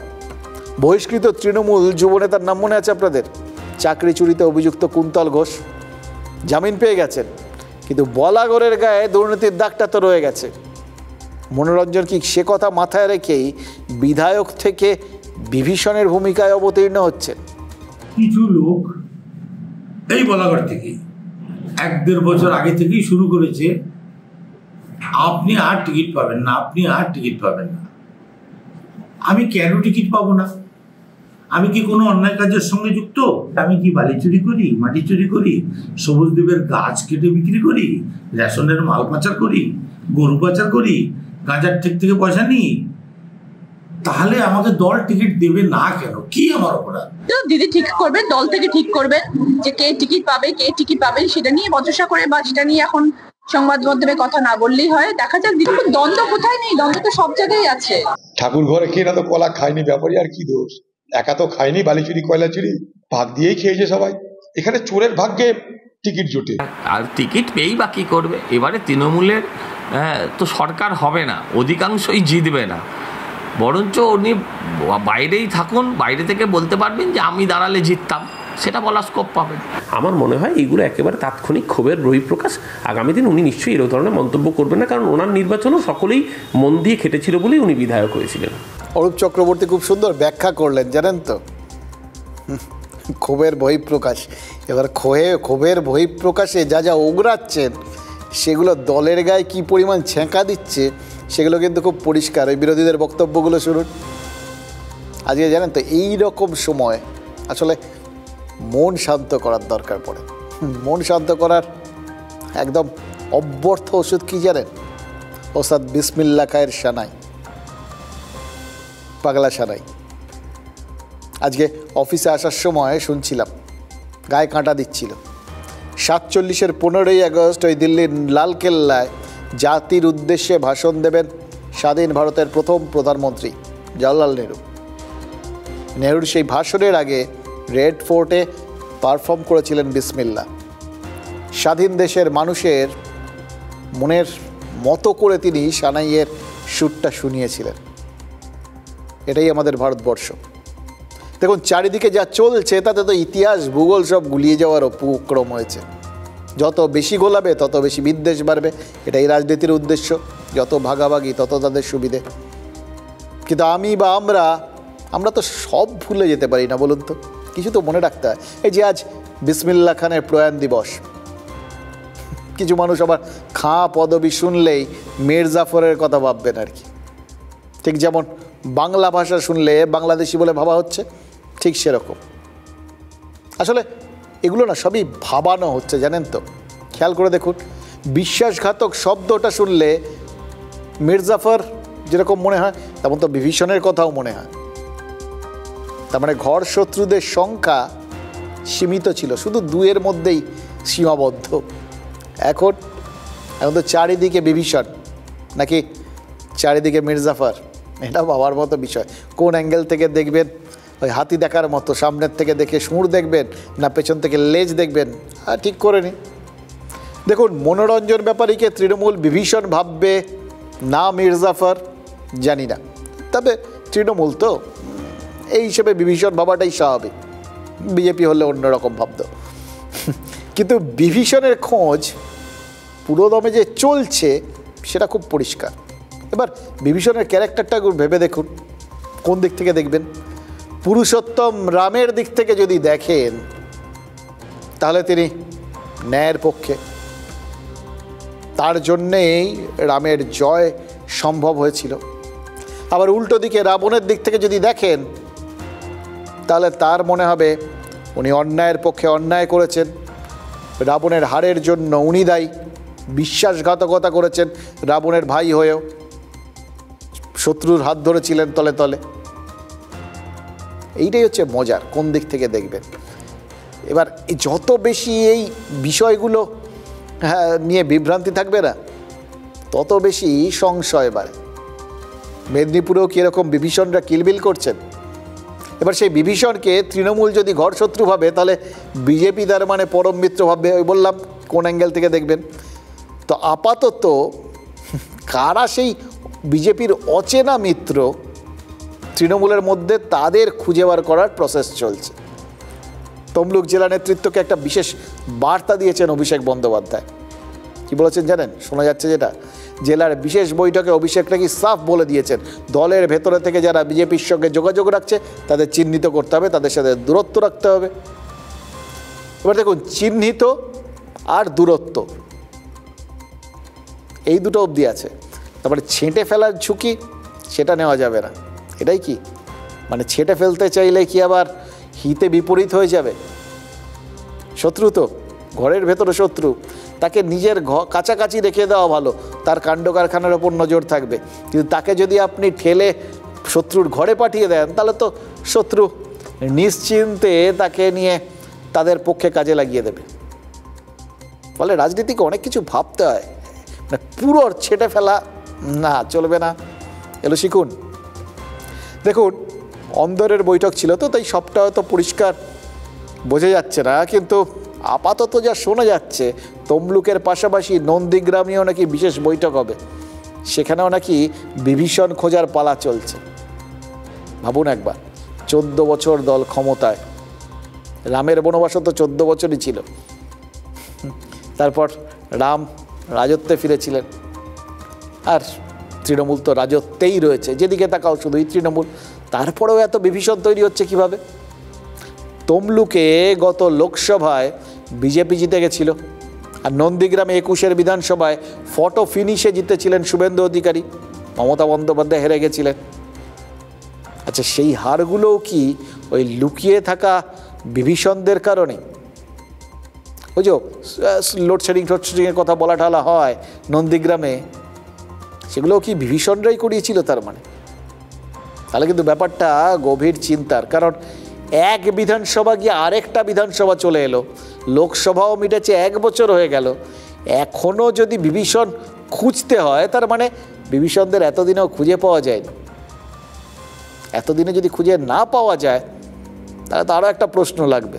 বহিষ্কৃত তৃণমূল যুবনেতার নাম মনে আছে আপনাদের? চাকরি চুরিতে অভিযুক্ত কুন্তল ঘোষ জামিন পেয়ে গেছেন, কিন্তু বলাগড়ের গায়ে দুর্নীতির দাগটা তো রয়ে গেছে। মনোরঞ্জন কি সে কথা মাথায় রেখেই বিধায়ক থেকে বিভীষণের ভূমিকায় অবতীর্ণ হচ্ছে? কিছু লোক এই বলাগড় থেকে 1-1.5 বছর আগে থেকেই শুরু করেছে, আপনি আর টিকিট পাবেন না, আপনি আর টিকিট পাবেন না। আমি কেন টিকিট পাবো না? আমি কি কোনো অন্যায় কাজের সঙ্গে যুক্ত? আমি কি বালি চুরি করি, মাটি চুরি করি, সবুজ দ্বীপের গাছ কেটে বিক্রি করি, রেশনের মাল পাচার করি, গরু পাচার করি, গাঁজার ঠিক থেকে পয়সা নিই? তাহলে আমাকে দল টিকিট দেবে না কেন? কি আমার অপরাধ? দিদি ঠিক করবেন, দল থেকে ঠিক করবেন যে কে টিকিট পাবে, কে টিকিট পাবে, সেটা নিয়ে বচসা করে বা সেটা নিয়ে এখন সংবাদ মাধ্যমে কথা না বললেই হয়। দেখা যাক দিদি, দ্বন্দ্ব কোথায় নেই? দ্বন্দ্ব তো সব জায়গায় আছে। ঠাকুর ঘরে কে না তো কলা খায়নি, ব্যাপারই আর কি দোষ? একা তো খায়নি বালি চুরি, কয়লা চুরি, ভাগ দিয়েই খেয়েছে সবাই। এখানে চোরের ভাগ্যে টিকিট জোটে, আর টিকিট পেয়েই বা কী করবে? এবারে তৃণমূলের তো সরকার হবে না, অধিকাংশই জিতবে না, বরঞ্চ উনি বাইরেই থাকুন, বাইরে থেকে বলতে পারবেন যে আমি দাঁড়ালে জিততাম, সেটা বলার স্কোপ পাবেন। আমার মনে হয় এইগুলো একেবারে তাৎক্ষণিক ক্ষোভের বহিঃপ্রকাশ। আগামী দিন উনি নিশ্চয়ই এরকম ধরনের মন্তব্য করবেন না, কারণ ওনার নির্বাচনও সকলেই মন দিয়ে খেটেছিল বলেই উনি বিধায়ক হয়েছিলেন। অরূপ চক্রবর্তী খুব সুন্দর ব্যাখ্যা করলেন জানেন তো, ক্ষোভের বহিঃপ্রকাশ। এবার ক্ষোভের বহিঃপ্রকাশে যা যা ওগরাচ্ছেন সেগুলো দলের গায়ে কী পরিমাণ ছেঁকা দিচ্ছে সেগুলো কিন্তু খুব পরিষ্কার। ওই বিরোধীদের বক্তব্যগুলো শুনুন। আজকে জানেন তো এই রকম সময় আসলে মন শান্ত করার দরকার পড়ে। মন শান্ত করার একদম অব্যর্থ ওষুধ কী জানেন? ওস্তাদ বিসমিল্লাহ খায়ের সানাই, পাগলা সানাই। আজকে অফিসে আসার সময় শুনছিলাম, গায়ে কাঁটা দিচ্ছিল। 47-এর 15ই আগস্ট ওই দিল্লির লালকেল্লায় জাতির উদ্দেশ্যে ভাষণ দেবেন স্বাধীন ভারতের প্রথম প্রধানমন্ত্রী জওহরলাল নেহরু। নেহরুর সেই ভাষণের আগে রেড ফোর্টে পারফর্ম করেছিলেন বিসমিল্লাহ। স্বাধীন দেশের মানুষের মনের মতো করে তিনি সানাইয়ের সুরটা শুনিয়েছিলেন। এটাই আমাদের ভারতবর্ষ। দেখুন চারিদিকে যা চলছে তাতে তো ইতিহাস ভূগোল সব গুলিয়ে যাওয়ার উপক্রম হয়েছে। যত বেশি গোলাবে তত বেশি বিদ্বেষ বাড়বে, এটাই রাজনীতির উদ্দেশ্য। যত ভাগাভাগি তত তাদের সুবিধে। কিন্তু আমি বা আমরা তো সব ভুলে যেতে পারি না, বলুন তো? কিছু তো মনে রাখতে হয়। এই যে আজ বিসমিল্লাহ খানের প্রয়াণ দিবস, কিছু মানুষ আবার খাঁ পদবি শুনলেই মীর জাফরের কথা ভাববেন আর কি। ঠিক যেমন বাংলা ভাষা শুনলে বাংলাদেশি বলে ভাবা হচ্ছে, ঠিক সেরকম। আসলে এগুলো না সবই ভাবানো হচ্ছে জানেন তো। খেয়াল করে দেখুন, বিশ্বাসঘাতক শব্দটা শুনলে মীর জাফর যেরকম মনে হয় তেমন তো বিভীষণের কথাও মনে হয়। তার মানে ঘর শত্রুদের সংখ্যা সীমিত ছিল, শুধু 2-এর মধ্যেই সীমাবদ্ধ। এখন তো চারিদিকে বিভীষণ, নাকি চারিদিকে মীর জাফর? এটা ভাবার মতো বিষয়। কোন অ্যাঙ্গেল থেকে দেখবেন? ওই হাতি দেখার মতো, সামনের থেকে দেখে সুর দেখবেন না পেছন থেকে লেজ দেখবেন, ঠিক করে নিন। দেখুন মনোরঞ্জন ব্যাপারীকে তৃণমূল বিভীষণ ভাববে না মীর জাফর জানি না, তবে তৃণমূল তো এই হিসেবে বিভীষণ ভাবাটাই স্বাভাবিক। বিজেপি হলে অন্যরকম ভাবত। কিন্তু বিভীষণের খোঁজ পুরোদমে যে চলছে সেটা খুব পরিষ্কার। এবার বিভীষণের ক্যারেক্টারটা ভেবে দেখুন, কোন দিক থেকে দেখবেন? পুরুষোত্তম রামের দিক থেকে যদি দেখেন তাহলে তিনি ন্যায়ের পক্ষে, তার জন্যেই রামের জয় সম্ভব হয়েছিল। আবার উল্টো দিকে রাবণের দিক থেকে যদি দেখেন, তাহলে তার মনে হবে উনি অন্যায়ের পক্ষে অন্যায় করেছেন, রাবণের হারের জন্য উনি দায়ী, বিশ্বাসঘাতকতা করেছেন রাবণের ভাই হয়েও, শত্রুর হাত ধরেছিলেন তলে তলে। এইটাই হচ্ছে মজার, কোন দিক থেকে দেখবেন। এবার যত বেশি এই বিষয়গুলো নিয়ে বিভ্রান্তি থাকবে না, তত বেশি সংশয় বাড়ে। মেদিনীপুরেও কীরকম বিভীষণরা কিলবিল করছেন, এবার সেই বিভীষণকে তৃণমূল যদি ঘর শত্রু ভাবে, তাহলে বিজেপি তার মানে পরম মিত্র ভাববে। ওই বললাম কোন অ্যাঙ্গেল থেকে দেখবেন। তো আপাতত কারা সেই বিজেপির অচেনা মিত্র তৃণমূলের মধ্যে, তাদের খুঁজে বার করার প্রসেস চলছে। তমলুক জেলা নেতৃত্বকে একটা বিশেষ বার্তা দিয়েছেন অভিষেক বন্দ্যোপাধ্যায়। কি বলেছেন জানেন? শোনা যাচ্ছে যেটা, জেলার বিশেষ বৈঠকে অভিষেক নাকি সাফ বলে দিয়েছেন, দলের ভেতরে থেকে যারা বিজেপির সঙ্গে যোগাযোগ রাখছে তাদের চিহ্নিত করতে হবে, তাদের সাথে দূরত্ব রাখতে হবে। এবার দেখুন, চিহ্নিত আর দূরত্ব এই দুটো অবধি আছে, তারপরে ছেঁটে ফেলার ঝুঁকি সেটা নেওয়া যাবে না। এটাই কি মানে ছেঁটে ফেলতে চাইলে কি আবার হিতে বিপরীত হয়ে যাবে? শত্রু তো ঘরের ভেতরে শত্রু, তাকে নিজের কাছাকাছি রেখে দেওয়া ভালো, তার কাণ্ড কারখানার ওপর নজর থাকবে। কিন্তু তাকে যদি আপনি ঠেলে শত্রুর ঘরে পাঠিয়ে দেন, তাহলে তো শত্রু নিশ্চিন্তে তাকে নিয়ে তাদের পক্ষে কাজে লাগিয়ে দেবে। ফলে রাজনীতিকে অনেক কিছু ভাবতে হয়, মানে পুরো ছেটে ফেলা না, চলবে না। এলো শিখুন। দেখুন, অন্দরের বৈঠক ছিল তো, তাই সবটা হয়তো পরিষ্কার বোঝা যাচ্ছে না, কিন্তু আপাতত যা শোনা যাচ্ছে, তমলুকের পাশাপাশি নন্দীগ্রামেও নাকি বিশেষ বৈঠক হবে, সেখানেও নাকি বিভীষণ খোঁজার পালা চলছে। ভাবুন একবার, 14 বছর দল ক্ষমতায়, রামের বনবাসও তো 14 বছরই ছিল, তারপর রাম রাজত্বে ফিরেছিলেন, আর তৃণমূল তো রাজত্বেই রয়েছে, যেদিকে তাকাও শুধুই তৃণমূল। তারপরেও এত বিভীষণ তৈরি হচ্ছে কিভাবে? তমলুকে গত লোকসভায় বিজেপি জিতে গেছিল, আর নন্দীগ্রামে 21 বিধানসভায় ফটো ফিনিশে জিতেছিলেন শুভেন্দু অধিকারী, মমতা বন্দ্যোপাধ্যায় হেরে গেছিলেন। আচ্ছা, সেই হারগুলোও কি ওই লুকিয়ে থাকা বিভীষণদের কারণে? ওই যে লোডশেডিংয়ের কথা বলা ঠালা হয় নন্দীগ্রামে, সেগুলোও কি বিভীষণরাই করিয়েছিল তার মানে? তাহলে কিন্তু ব্যাপারটা গভীর চিন্তার, কারণ এক বিধানসভা গিয়ে আরেকটা বিধানসভা চলে এলো, লোকসভাও মিটেছে, 1 বছর হয়ে গেল, এখনও যদি বিভীষণ খুঁজতে হয়, তার মানে বিভীষণদের এতদিনেও খুঁজে পাওয়া যায়নি। এতদিনে যদি খুঁজে না পাওয়া যায়, তাহলে তো আরও একটা প্রশ্ন লাগবে।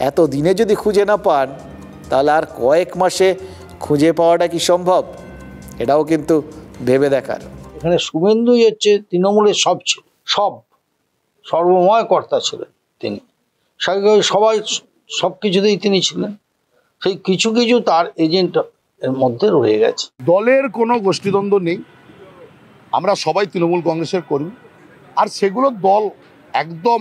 এতদিনে যদি খুঁজে না পান, তাহলে আর কয়েক মাসে খুঁজে পাওয়াটা কি সম্ভব? এটাও কিন্তু ভেবে দেখার। এখানে শুভেন্দুই হচ্ছে তৃণমূলের সব ছিল, সর্বময় কর্তা ছিলেন তিনি, সবাই সব কিছুতেই তিনি ছিলেন। সেই কিছু কিছু তার এজেন্ট এর মধ্যে রয়ে গেছে। দলের কোনো গোষ্ঠীদ্বন্দ্ব নেই, আমরা সবাই তৃণমূল কংগ্রেসের কর্মী, আর সেগুলো দল একদম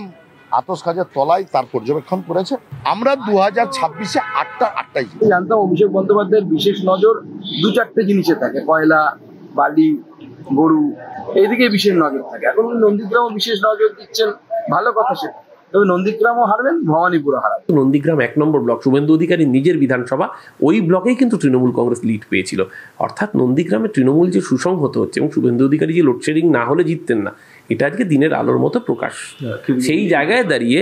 আতস কাজের তলায় তার পর্যবেক্ষণ করেছে। আমরা 2026-এ আটটাই জানতাম অভিষেক বন্দ্যোপাধ্যায়ের বিশেষ নজর 2-4টে জিনিসে থাকে, কয়লা, বালি, গরু, এইদিকে বিশেষ নজর থাকে। এখন নন্দীগ্রামও বিশেষ নজর দিচ্ছেন, ভালো কথা সেটা। তবে নন্দীগ্রামও হারবেন, ভবানীপুরও হারাবেন। নন্দীগ্রাম 1 নম্বর ব্লক, শুভেন্দু অধিকারী নিজের বিধানসভা, ওই ব্লকেই কিন্তু তৃণমূল কংগ্রেস লিড পেয়েছিল। অর্থাৎ নন্দীগ্রামে তৃণমূল যে সুসংহত হচ্ছে, এবং শুভেন্দু অধিকারী যে লোডশেডিং না হলে জিততেন না, এটা আজকে দিনের আলোর মতো প্রকাশ। সেই জায়গায় দাঁড়িয়ে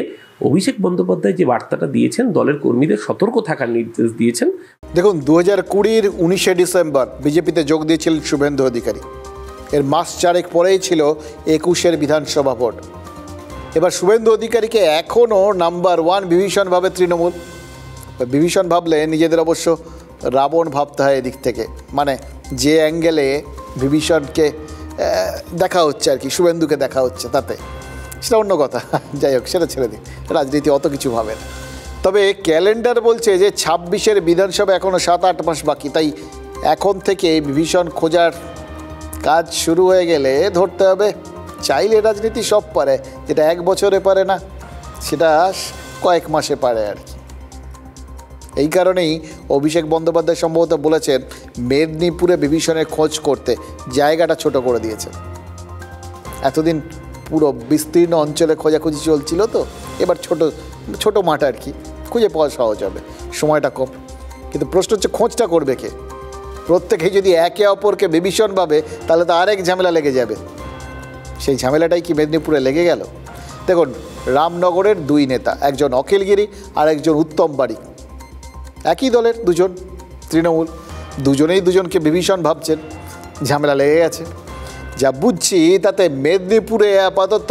অভিষেক বন্দ্যোপাধ্যায় যে বার্তাটা দিয়েছেন, দলের কর্মীদের সতর্ক থাকার নির্দেশ দিয়েছেন। দেখুন, 2020-র 19শে ডিসেম্বর বিজেপিতে যোগ দিয়েছিলেন শুভেন্দু অধিকারী, এর মাস 4 পরেই ছিল 21-এর বিধানসভা ভোট। এবার শুভেন্দু অধিকারীকে এখনও নাম্বার 1 বিভীষণ ভাবে তৃণমূল। বিভীষণ ভাবলে নিজেদের অবশ্য রাবণ ভাবতে হয় এদিক থেকে, মানে যে অ্যাঙ্গেলে বিভীষণকে দেখা হচ্ছে আর কি, শুভেন্দুকে দেখা হচ্ছে, তাতে সেটা অন্য কথা। যাই হোক, সেটা ছেড়ে দিই, রাজনীতি অত কিছু ভাবেন। তবে ক্যালেন্ডার বলছে যে 26-এর বিধানসভা এখনও 7-8 মাস বাকি, তাই এখন থেকে বিভীষণ খোঁজার কাজ শুরু হয়ে গেলে ধরতে হবে, চাইলে রাজনীতি সব পারে, যেটা 1 বছরে পারে না, সেটা কয়েক মাসে পারে আর কি। এই কারণেই অভিষেক বন্দ্যোপাধ্যায় সম্ভবত বলেছেন মেদিনীপুরে বিভীষণের খোঁজ করতে জায়গাটা ছোট করে দিয়েছে। এতদিন পুরো বিস্তীর্ণ অঞ্চলে খোঁজাখুঁজি চলছিল, তো এবার ছোট ছোট মাঠ আর কি, খুঁজে পাওয়া সহজ হবে, সময়টা কম। কিন্তু প্রশ্ন হচ্ছে খোঁজটা করবে কে? প্রত্যেকেই যদি একে অপরকে বিভীষণ ভাবে তাহলে তো আরেক ঝামেলা লেগে যাবে। সেই ঝামেলাটাই কি মেদিনীপুরে লেগে গেল? দেখুন, রামনগরের দুই নেতা, একজন অখিলগিরি আর একজন উত্তম বাড়ি, একই দলের দুজন, তৃণমূল, দুজনেই দুজনকে বিভীষণ ভাবছেন, ঝামেলা লেগে গেছে। যা বুঝছি তাতে মেদিনীপুরে আপাতত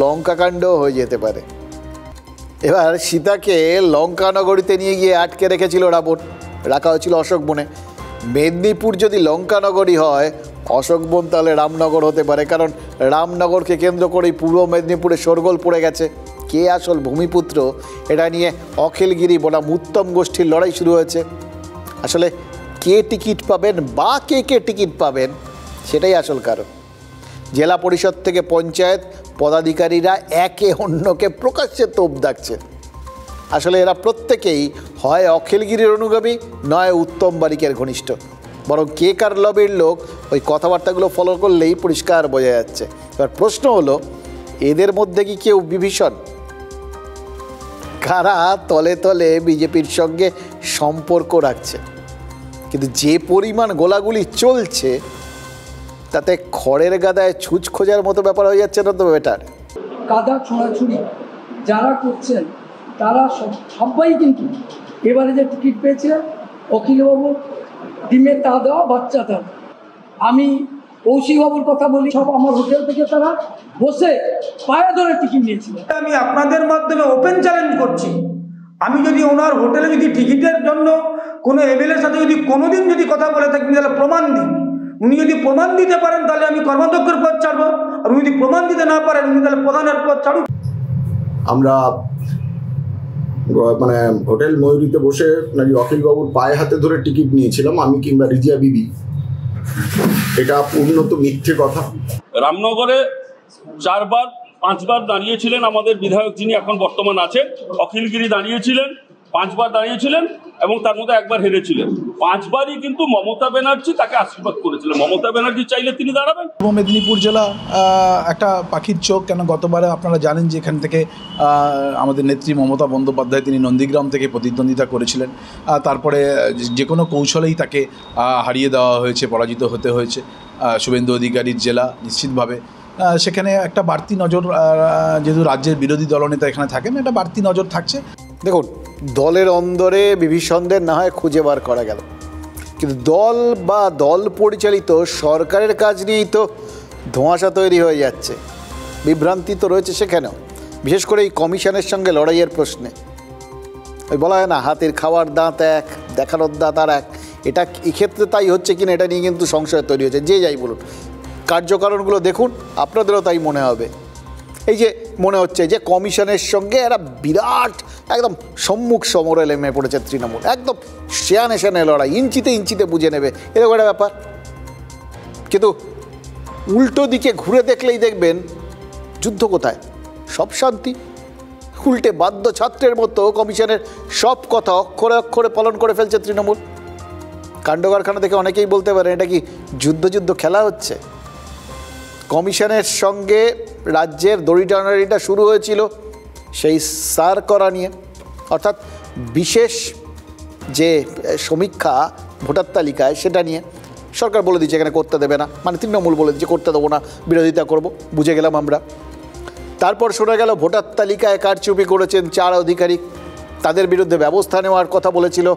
লঙ্কাকাণ্ড হয়ে যেতে পারে। এবার সীতাকে লঙ্কানগরীতে নিয়ে গিয়ে আটকে রেখেছিল রাবণ, রাখা হয়েছিল অশোকবনে। মেদিনীপুর যদি লঙ্কানগরী হয়, অশোকবন তাহলে রামনগর হতে পারে, কারণ রামনগরকে কেন্দ্র করেই পূর্ব মেদিনীপুরে শোরগোল পড়ে গেছে। কে আসল ভূমিপুত্র এটা নিয়ে অখিলগিরি বনাম উত্তম গোষ্ঠীর লড়াই শুরু হয়েছে। আসলে কে টিকিট পাবেন বা কে টিকিট পাবেন সেটাই আসল কারণ। জেলা পরিষদ থেকে পঞ্চায়েত পদাধিকারীরা একে অন্যকে প্রকাশ্যে তোপ দাগছে। আসলে এরা প্রত্যেকেই হয় অখিলগিরির অনুগামী, নয় উত্তম বারিকের ঘনিষ্ঠ। বরং কে কার লবির লোক ওই কথাবার্তাগুলো ফলো করলেই পরিষ্কার বোঝা যাচ্ছে। এবার প্রশ্ন হলো, এদের মধ্যে কি কেউ বিভীষণ? কারা তলে তলে বিজেপির সঙ্গে সম্পর্ক রাখছে? কিন্তু যে পরিমাণ গোলাগুলি চলছে তাতে খড়ের গাদায় ছুঁচ খোঁজার মতো ব্যাপার হয়ে যাচ্ছে না তো বেটার? কাদা ছোঁড়াছুড়ি যারা করছেন তারা সবাই কিন্তু এবারে যে টিকিট পেয়েছে অখিলবাবু ডিমের তা দেওয়া বাচ্চা তা। আমি কৌশিকবাবুর কথা বলি, সব আমার হোটেল থেকে তারা বসে পায়ে ধরে টিকিট নিয়েছিল। আমি আপনাদের মাধ্যমে ওপেন চ্যালেঞ্জ করছি, আমি যদি ওনার হোটেলে যদি টিকিটের জন্য কোনো এমএলএর সাথে যদি কোনোদিন যদি কথা বলে থাকি তাহলে প্রমাণ দিন। উনি যদি প্রমাণ দিতে পারেন তাহলে আমি কর্মাধ্যক্ষের পদ ছাড়বো, আর উনি যদি প্রমাণ দিতে না পারেন উনি তাহলে প্রধানের পদ ছাড়ুন। আমরা মানে হোটেল ময়ূরীতে বসে নাকি অখিলবাবুর পায়ে হাতে ধরে টিকিট নিয়েছিলাম, আমি কিংবা রিজিয়া বিবি, এটা পূর্ণত মিথ্যে কথা। রামনগরে 4-5বার দাঁড়িয়েছিলেন আমাদের বিধায়ক যিনি এখন বর্তমান আছেন, অখিলগিরি দাঁড়িয়েছিলেন, 5বার দাঁড়িয়েছিলেন এবং তার মধ্যে একবার হেরেছিলেন। 5বারই কিন্তু মমতা ব্যানার্জি তাকে আশীর্বাদ করেছিলেন। মমতা ব্যানার্জি চাইলে তিনি দাঁড়াবেন। পূর্ব মেদিনীপুর জেলা একটা পাখির চোখ, কেন গতবারে আপনারা জানেন যে এখান থেকে আমাদের নেত্রী মমতা বন্দ্যোপাধ্যায় তিনি নন্দীগ্রাম থেকে প্রতিদ্বন্দ্বিতা করেছিলেন, তারপরে যে কোনো কৌশলেই তাকে হারিয়ে দেওয়া হয়েছে, পরাজিত হতে হয়েছে। শুভেন্দু অধিকারীর জেলা নিশ্চিতভাবে সেখানে একটা বাড়তি নজর, যেহেতু রাজ্যের বিরোধী দলনেতা এখানে থাকেন, একটা বাড়তি নজর থাকছে। দেখুন, দলের অন্দরে বিভীষণদের না হয় খুঁজে বার করা গেল, কিন্তু দল বা দল পরিচালিত সরকারের কাজ নিয়েই তো ধোঁয়াশা তৈরি হয়ে যাচ্ছে, বিভ্রান্তি তো রয়েছে সেখানেও, বিশেষ করে এই কমিশনের সঙ্গে লড়াইয়ের প্রশ্নে। ওই বলা হয় না, হাতের খাওয়ার দাঁত এক, দেখানোর দাঁত আর এক। এটা এক্ষেত্রে তাই হচ্ছে কিনা এটা নিয়ে কিন্তু সংশয় তৈরি হয়েছে। যে যাই বলুন, কার্যকারণগুলো দেখুন, আপনাদেরও তাই মনে হবে। এই যে মনে হচ্ছে যে কমিশনের সঙ্গে এরা বিরাট একদম সম্মুখ সমরে নেমে পড়েছে তৃণমূল, একদম শেয়ানে শেয়ানে লড়াই, ইঞ্চিতে ইঞ্চিতে বুঝে নেবে, এরকম একটা ব্যাপার। কিন্তু উল্টো দিকে ঘুরে দেখলেই দেখবেন যুদ্ধ কোথায়, সব শান্তি। উল্টে বাদ্য ছাত্রের মতো কমিশনের সব কথা অক্ষরে অক্ষরে পালন করে ফেলছে তৃণমূল। কাণ্ডকারখানা দেখে অনেকেই বলতে পারেন এটা কি যুদ্ধ খেলা হচ্ছে? কমিশনের সঙ্গে রাজ্যের দড়ি টানাটানিটা শুরু হয়েছিল সেই সার করা নিয়ে, অর্থাৎ বিশেষ যে সমীক্ষা ভোটার তালিকায় সেটা নিয়ে। সরকার বলে দিচ্ছে এখানে করতে দেবে না, মানে তৃণমূল বলে দিচ্ছে করতে দেবো না, বিরোধিতা করব, বুঝে গেলাম আমরা। তারপর শোনা গেল ভোটার তালিকায় কারচুপি করেছেন 4 আধিকারিক, তাদের বিরুদ্ধে ব্যবস্থা নেওয়ার কথা বলেছিল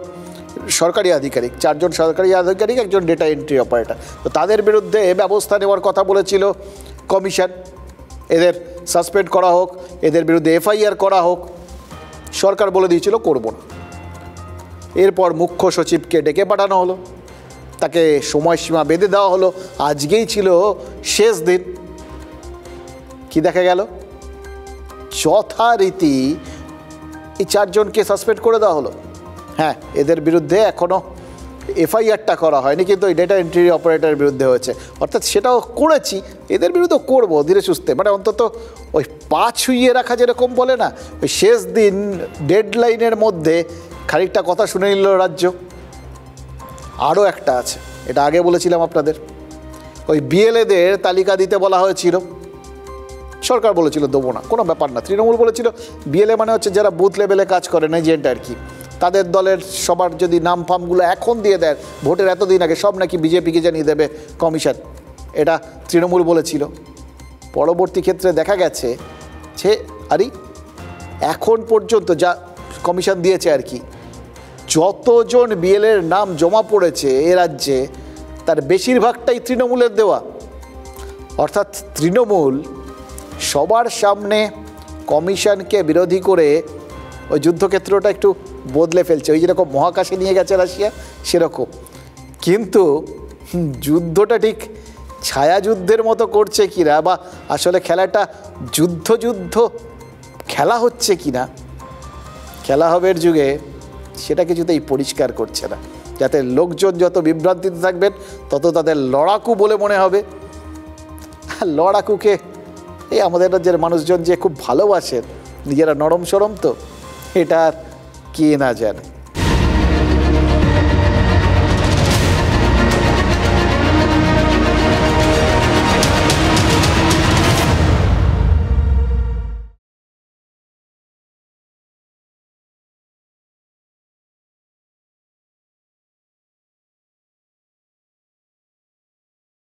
সরকারি আধিকারিক, 4 জন সরকারি আধিকারিক, একজন ডেটা এন্ট্রি অপারেটর। তো তাদের বিরুদ্ধে ব্যবস্থা নেওয়ার কথা বলেছিল কমিশন, এদের সাসপেন্ড করা হোক, এদের বিরুদ্ধে এফআইআর করা হোক। সরকার বলে দিয়েছিল করব না। এরপর মুখ্য সচিবকে ডেকে পাঠানো হলো, তাকে সময়সীমা বেঁধে দেওয়া হলো, আজকেই ছিল শেষ দিন। কি দেখা গেল? যথারীতি এই 4 জনকে সাসপেন্ড করে দেওয়া হলো। হ্যাঁ, এদের বিরুদ্ধে এখনও এফআইআরটা করা হয়নি, কিন্তু ওই ডেটা এন্ট্রি অপারেটরের বিরুদ্ধে হয়েছে। অর্থাৎ সেটাও করেছি, এদের বিরুদ্ধে করবো ধীরে সুস্থে, মানে অন্তত ওই পা ছুঁইয়ে রাখা যেরকম বলে না, ওই শেষ দিন ডেডলাইনের মধ্যে খানিকটা কথা শুনে নিল রাজ্য। আরও একটা আছে, এটা আগে বলেছিলাম আপনাদের, ওই বিএলএদের তালিকা দিতে বলা হয়েছিল, সরকার বলেছিল দেবো না, কোনো ব্যাপার না। তৃণমূল বলেছিল বিএলএ মানে হচ্ছে যারা বুথ লেভেলে কাজ করেন, এজেন্ট আর কি, তাদের দলের সবার যদি নাম ফামগুলো এখন দিয়ে দেয় ভোটের এতদিন আগে, সব নাকি বিজেপিকে জানিয়ে দেবে কমিশন, এটা তৃণমূল বলেছিল। পরবর্তী ক্ষেত্রে দেখা গেছে যে আরে এখন পর্যন্ত যা কমিশন দিয়েছে আর কি, যতজন বিএলএর নাম জমা পড়েছে এ রাজ্যে তার বেশিরভাগটাই তৃণমূলের দেওয়া। অর্থাৎ তৃণমূল সবার সামনে কমিশনকে বিরোধী করে ওই যুদ্ধক্ষেত্রটা একটু বদলে ফেলছে, ওই যেরকম মহাকাশে নিয়ে গেছে রাশিয়া সেরকম। কিন্তু যুদ্ধটা ঠিক ছায়াযুদ্ধের মতো করছে কিনা, বা আসলে খেলাটা যুদ্ধ খেলা হচ্ছে কিনা, খেলা হবের যুগে সেটা কিছুতেই পরিষ্কার করছে না। যাতে লোকজন যত বিভ্রান্তিতে থাকবেন তত তাদের লড়াকু বলে মনে হবে। লড়াকুকে এই আমাদের রাজ্যের মানুষজন যে খুব ভালোবাসেন, নিজেরা নরম সরম তো, এটা আর কে না জানে।